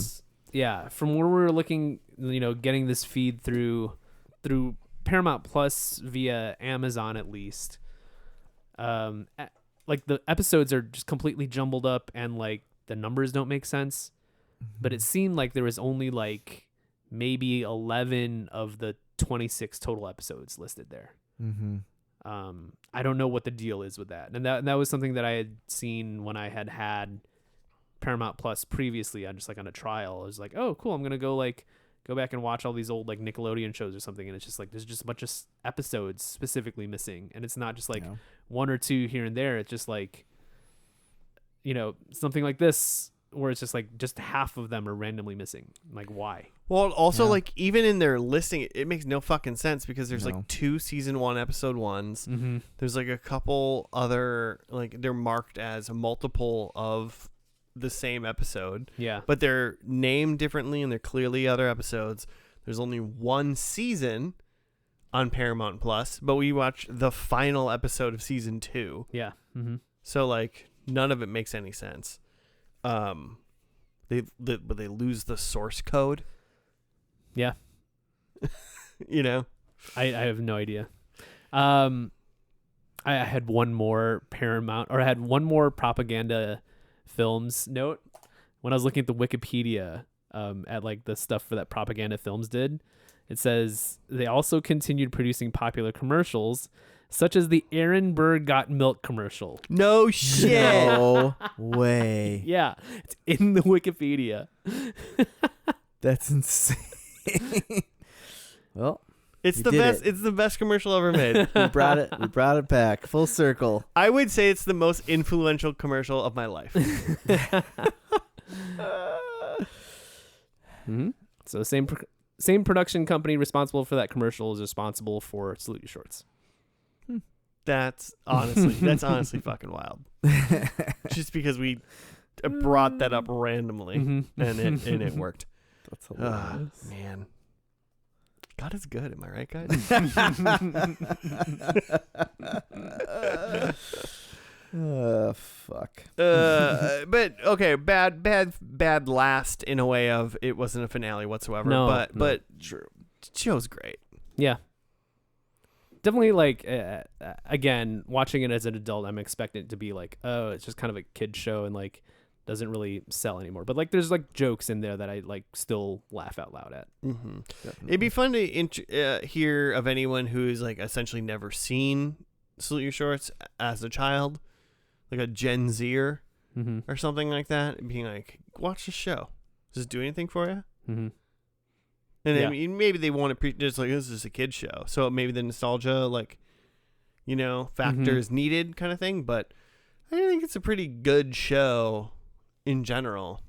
Yeah. From where we were looking, getting this feed through Paramount Plus via Amazon at least. Like the episodes are just completely jumbled up and like the numbers don't make sense. But it seemed like there was only like maybe 11 of the 26 total episodes listed there.
Mm-hmm.
I don't know what the deal is with that. And that was something that I had seen when I had Paramount Plus previously. I'm just like on a trial. I was like, oh, cool. I'm going to go back and watch all these old like Nickelodeon shows or something. And it's just like, there's just a bunch of episodes specifically missing. And it's not just like one or two here and there. It's just like, something like this where it's just like just half of them are randomly missing. Like, why?
Well, also like even in their listing, it makes no fucking sense because there's like 2 season 1 episode 1s.
Mm-hmm.
There's like a couple other like they're marked as a multiple of the same episode.
Yeah.
But they're named differently and they're clearly other episodes. There's only 1 season on Paramount Plus, but we watch the final episode of season 2.
Yeah. Mm-hmm.
So like none of it makes any sense. They lose the source code.
Yeah.
I
have no idea. I had one more propaganda films note when I was looking at the Wikipedia at like the stuff for that propaganda films did. It says they also continued producing popular commercials such as the Aaron Burr Got Milk commercial.
No shit.
No way.
Yeah, it's in the Wikipedia.
That's insane. Well,
it's the best. It's the best commercial ever made.
We brought it back full circle.
I would say it's the most influential commercial of my life.
Mm-hmm. So same production company responsible for that commercial is responsible for Salute Your Shorts.
That's honestly fucking wild. Just because we brought that up randomly and it worked.
That's hilarious.
Man. God is good, am I right, guys?
Fuck.
But okay, bad last in a way of it wasn't a finale whatsoever.
No,
but true. Show's great.
Yeah. Definitely like again, watching it as an adult, I'm expecting it to be like, oh, it's just kind of a kid show and like doesn't really sell anymore. But like there's like jokes in there that I like still laugh out loud at.
Mm-hmm. It'd be fun to hear of anyone who's like essentially never seen Salute Your Shorts as a child, like a Gen Zer or something like that, and being like, watch the show. Does it do anything for you?
Mm-hmm.
And I mean, maybe they want to just like, this is a kid's show, so maybe the nostalgia factor is needed kind of thing. But I think it's a pretty good show in general.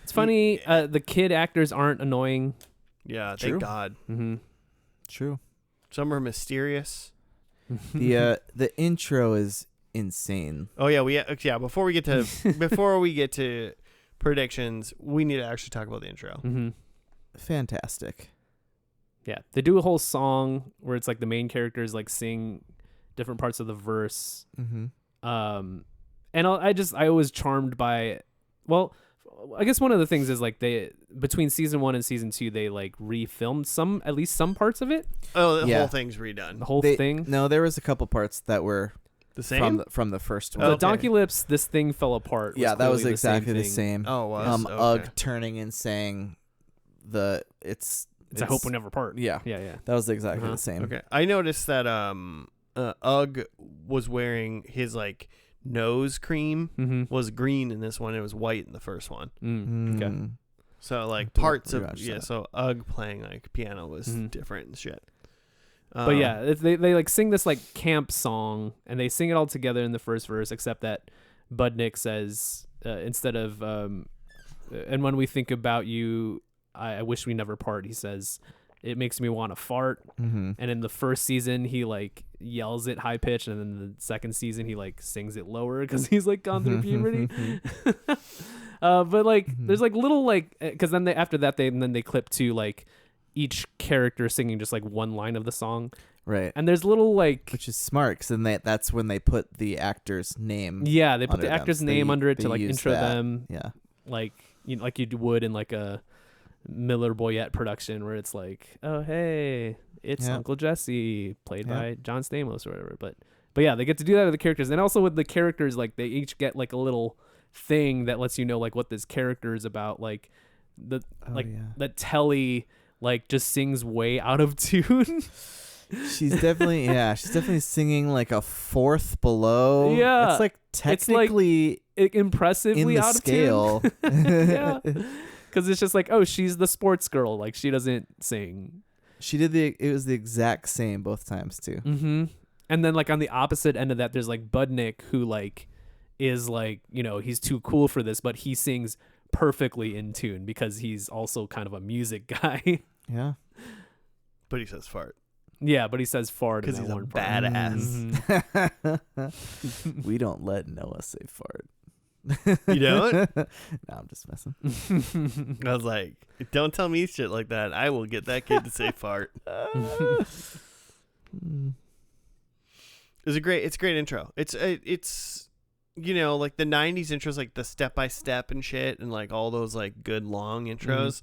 It's funny, the kid actors aren't annoying.
Yeah,
True.
thank God.
Mm-hmm.
True.
Some are mysterious.
The intro is insane.
Oh yeah. Before we get to predictions, we need to actually talk about the intro.
Mm-hmm.
Fantastic.
Yeah, they do a whole song where it's like the main characters like sing different parts of the verse.
Mm-hmm.
And I was charmed by, well, I guess one of the things is like between season 1 and season 2 they like refilmed at least some parts of it.
Oh, the whole thing's redone.
The whole thing.
No, there was a couple parts that were
The same
from the first one.
The
Okay.
Donkey Lips, this thing fell apart.
Yeah, that was
clearly
exactly the
thing.
same.
Oh, was okay.
Ugg turning and saying
It's I hope we never part.
Yeah.
Yeah.
That was exactly the same.
Okay, I noticed that Ugg was wearing his like nose cream
Mm-hmm.
was green in this one. It was white in the first one.
Okay.
Mm.
So like
have to
parts of
rewatch that.
So Ugg playing like piano was
Mhm.
different and shit.
But yeah, they like sing this like camp song and they sing it all together in the first verse, except that Budnick says instead of and when we think about you, I wish we never part. He says it makes me want to fart.
Mm-hmm.
And in the first season, he like yells it high pitch, and then the second season he like sings it lower because he's like gone through puberty. But like there's like little like because then after that they clip to like each character singing just like one line of the song,
Right.
and there's little like
Which is smart because that's when they put the actor's name.
yeah they put
under
the
them.
actor's
They-
name under it
they
to like
use
intro
that.
them
Yeah.
like like you would in like a Miller Boyette production where it's like, oh hey, it's
Yeah.
Uncle Jesse played
Yeah.
by John Stamos or whatever. But yeah, they get to do that with the characters, and also with the characters, like they each get like a little thing that lets you know like what this character is about. Like the that Telly like just sings way out of tune.
She's definitely singing like a fourth below.
Yeah.
It's like technically
Impressively
in the
out
scale.
of tune. Yeah. Because it's just like, oh, she's the sports girl. Like she doesn't sing.
It was the exact same both times too.
Mm-hmm. And then like on the opposite end of that, there's like Budnick who like is like, you know, he's too cool for this, but he sings perfectly in tune because he's also kind of a music guy.
Yeah.
but he says fart
Yeah, but he says fart
because
in
he's
that
a
one part.
badass.
Mhm.
We don't let Noah say fart.
You don't?
No, I'm just messing.
I was like, don't tell me shit like that. I will get that kid to say fart. It's a great intro. It's you know, like the 90s intros, like the step by step and shit, and like all those like good long intros.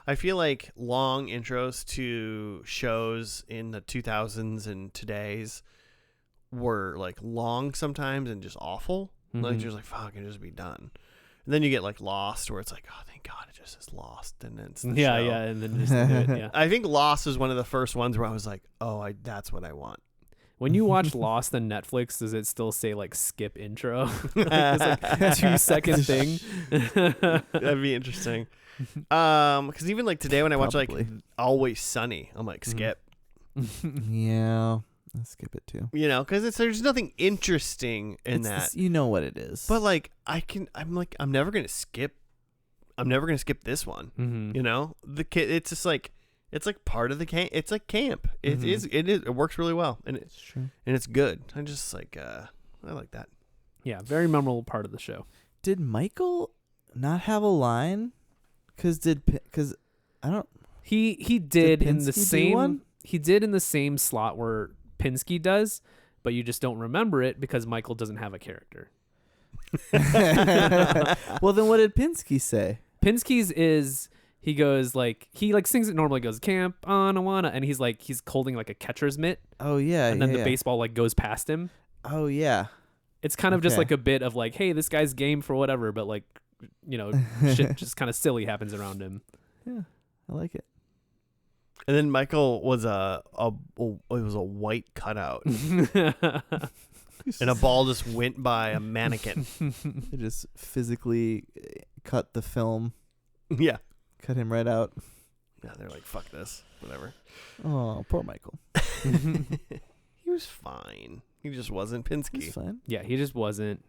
I feel like long intros to shows in the 2000s and today's were like long sometimes and just awful. Like just like fuck, it just be done. And then you get like Lost, where it's like, oh, thank God, it just is Lost, and then it's the
Yeah,
show.
yeah, and then just do it, yeah.
I think Lost is one of the first ones where I was like, oh, that's what I want.
When you watch Lost on Netflix, does it still say like skip intro? Like, it's like 2-second thing.
That'd be interesting. Because even like today when I watch like
Probably.
Always Sunny, I'm like skip.
Yeah. I'll skip it too.
You know, because there's nothing interesting in
It's
that.
this- you know what it is.
But like I'm never gonna skip this one.
Mm-hmm.
You know, the kid. It's just like it's like part of the camp. It's like camp. It
Mhm.
is. It works really well, and
It's true.
it's good. I just like I like that.
Yeah, very memorable part of the show.
Did Michael not have a line? Because I don't.
He did in the
Pinsky do
same
one?
he did in the same slot where Pinsky does, but you just don't remember it because Michael doesn't have a character.
Well, then what did Pinsky say?
Pinsky's is he goes like he like sings it normally, goes Camp Anawana, and he's holding like a catcher's mitt,
Oh yeah,
and then
yeah,
the
yeah.
baseball like goes past him.
Oh yeah.
It's kind of just
Okay.
like a bit of like, hey, this guy's game for whatever, but like, you know, shit just kind of silly happens around him.
Yeah, I like it.
And then Michael was it was a white cutout, and a ball just went by a mannequin.
They just physically cut the film,
Yeah.
cut him right out.
Yeah, they're like, fuck this, whatever.
Oh, poor Michael.
He was fine. He just wasn't
He's
Pinsky.
fine.
Yeah, he just wasn't,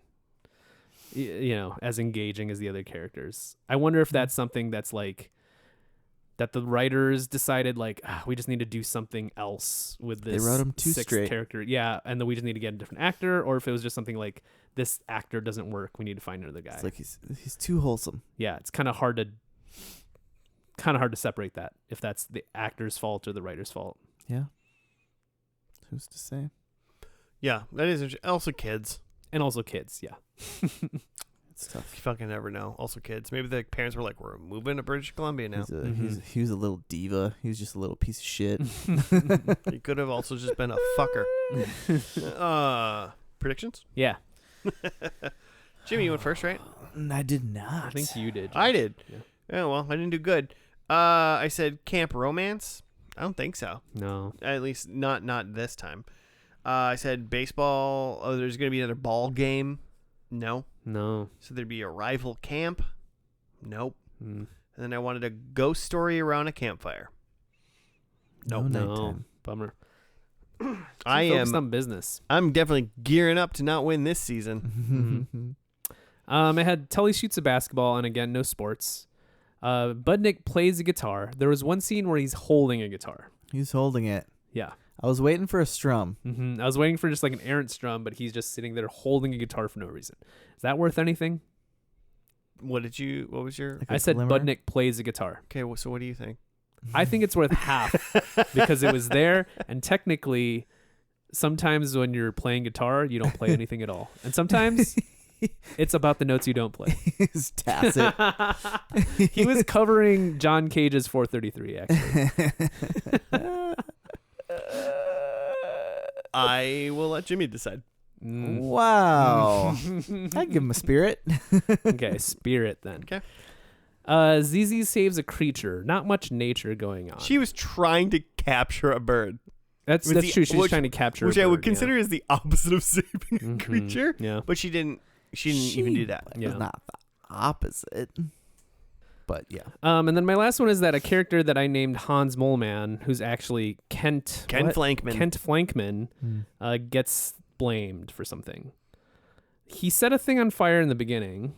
you know, as engaging as the other characters. I wonder if that's something that's like that the writers decided like we just need to do something else with this.
They wrote him too
sixth
straight.
character, yeah, and then we just need to get a different actor, or if it was just something like this actor doesn't work, we need to find another guy.
It's like he's too wholesome.
Yeah, it's kind of hard to separate that if that's the actor's fault or the writer's fault.
Yeah. Who's to say?
Yeah, that is interesting. Also kids.
And also kids, yeah.
It's tough.
You fucking never know. Also kids. Maybe the parents were like, we're moving to British Columbia now.
He was a little diva. He was just a little piece of shit.
He could have also just been a fucker. Predictions?
Yeah,
Jimmy, you went first, right?
I did not.
I think you did.
I did.
Yeah.
Oh, well, I didn't do good. I said camp romance. I don't think so.
No.
At least not this time. I said baseball. Oh, there's going to be another ball game. No. So there'd be a rival camp. Nope. And then I wanted a ghost story around a campfire. Nope.
No
No.
nighttime.
Bummer.
I
Focused
am.
on business.
I'm definitely gearing up to not win this season.
I had Tully shoots a basketball, and again, no sports. Budnick plays a guitar. There was one scene where he's holding a guitar.
He's holding it.
Yeah.
I was waiting for a strum.
I was waiting for just like an errant strum, but he's just sitting there holding a guitar for no reason. Is that worth anything?
What was your?
Like
I
a
said
glimmer?
Budnick plays a guitar.
Okay, so what do you think?
I think it's worth half because it was there, and technically, sometimes when you're playing guitar, you don't play anything at all, and sometimes it's about the notes you don't play.
He's tacit.
He was covering John Cage's 433, actually.
I will let Jimmy decide.
Wow. I'd give him a spirit.
Okay, spirit then.
Okay.
ZZ saves a creature. Not much nature going on.
She was trying to capture a bird,
That's
was the-
true. She's
which-
trying to capture
which
a
I would
bird,
consider as the opposite of saving a creature.
Yeah.
But she didn't even do that.
It
Yeah.
was not the opposite. But yeah.
And then my last one is that a character that I named Hans Moleman, who's actually
Ken Flankman.
Kent Flankman, gets blamed for something. He set a thing on fire in the beginning.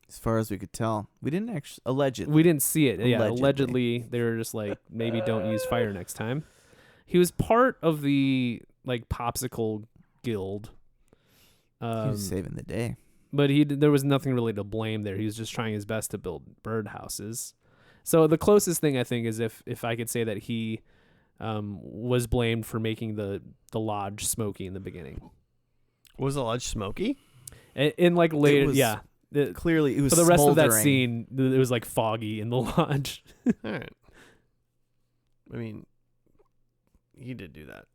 As far as we could tell, we didn't actually allegedly.
We didn't see it. Yeah,
Allegedly.
allegedly they were just like, maybe don't use fire next time. He was part of the like popsicle guild.
He was saving the day.
But there was nothing really to blame there. He was just trying his best to build birdhouses. So the closest thing I think is if I could say that he was blamed for making the lodge smoky in the beginning.
Was the lodge smoky?
In like later,
was
yeah.
Clearly, it was
For the rest of that
smoldering.
scene, it was like foggy in the lodge.
All right. I mean, he did do that.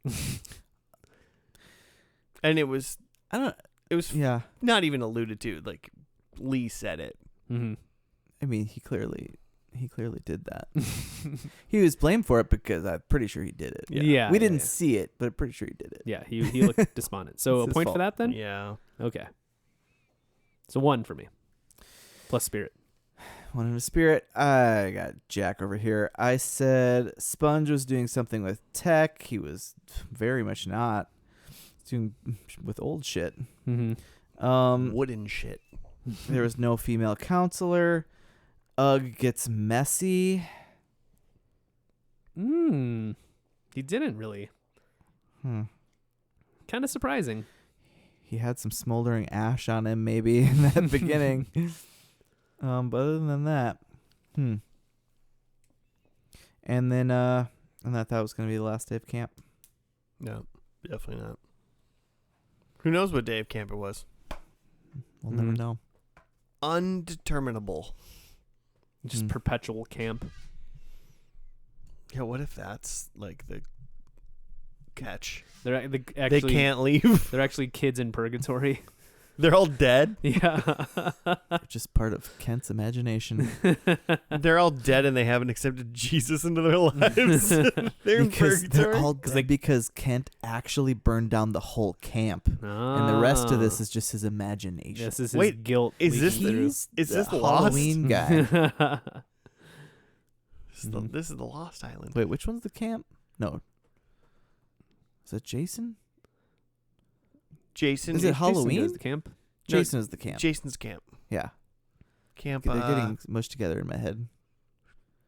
And it was
Yeah.
not even alluded to. Like, Lee said it.
Mm-hmm.
I mean, he clearly did that. He was blamed for it because I'm pretty sure he did it.
Yeah.
We didn't see it, but I'm pretty sure he did it.
Yeah, he looked despondent. So
It's
a
his
point
fault.
for that then?
Yeah.
Okay. So 1 for me. Plus spirit.
One in a spirit. I got Jack over here. I said Sponge was doing something with tech. He was very much not. He's doing with old shit.
Mm-hmm.
Wooden shit.
There was no female counselor. Ugg gets messy.
He didn't really. Kind of surprising.
He had some smoldering ash on him maybe in that beginning. But other than that, And then and I thought it was going to be the last day of camp.
No, definitely not. Who knows what day of camp it was?
We'll never know.
Undeterminable.
Just perpetual camp.
Yeah, what if that's like the catch?
They're actually,
They can't leave.
They're actually kids in purgatory.
They're all dead.
Yeah.
They're just part of Kent's imagination.
They're all dead and they haven't accepted Jesus into their lives. They're in
Because they're
purgatory.
all dead because Kent actually burned down the whole camp. And the rest of this is just his imagination.
This is
Wait,
his guilt.
is this
leaking
He's
Is this
the
Lost?
Halloween guy?
through.
This is the Lost Island.
Wait, which one's the camp? No. Is that Jason?
Jason.
Is it
Jason
Halloween?
goes to camp.
Jason is the camp.
Jason's camp.
Yeah.
Camp.
They're getting mushed together in my head.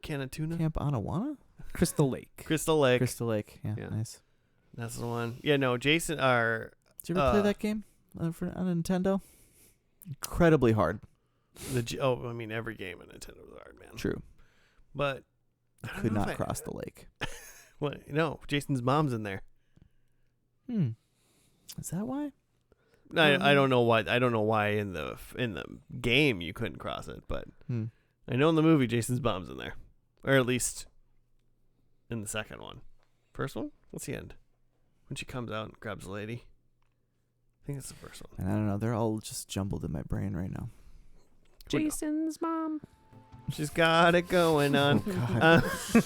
can of tuna.
Camp Anawana?
Crystal Lake.
Crystal Lake.
Crystal Lake. Yeah,
Yeah.
nice.
That's the one. Yeah, no, Jason. Our
Did you ever play that game on Nintendo? Incredibly hard.
I mean, every game on Nintendo was hard, man.
True.
But
I
don't
could
know if
not cross the lake.
What? No, Jason's mom's in there.
Is that why?
I don't know why. I don't know why in the game you couldn't cross it, but I know in the movie Jason's mom's in there, or at least in the second one. First one? What's the end? When she comes out and grabs the lady. I think it's the first one.
And I don't know. They're all just jumbled in my brain right now.
Jason's mom.
She's got it going on.
Oh, God.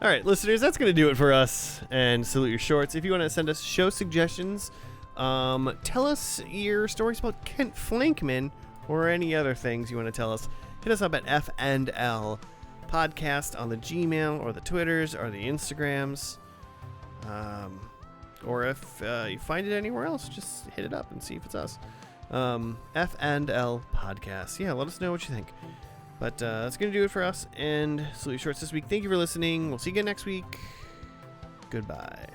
All right, listeners, that's going to do it for us and Salute Your Shorts. If you want to send us show suggestions, tell us your stories about Kent Flankman or any other things you want to tell us. Hit us up at F&L Podcast on the Gmail or the Twitters or the Instagrams. Or if you find it anywhere else, just hit it up and see if it's us. F&L Podcast. Yeah, let us know what you think. But that's going to do it for us and Salute Your Shorts this week. Thank you for listening. We'll see you again next week. Goodbye.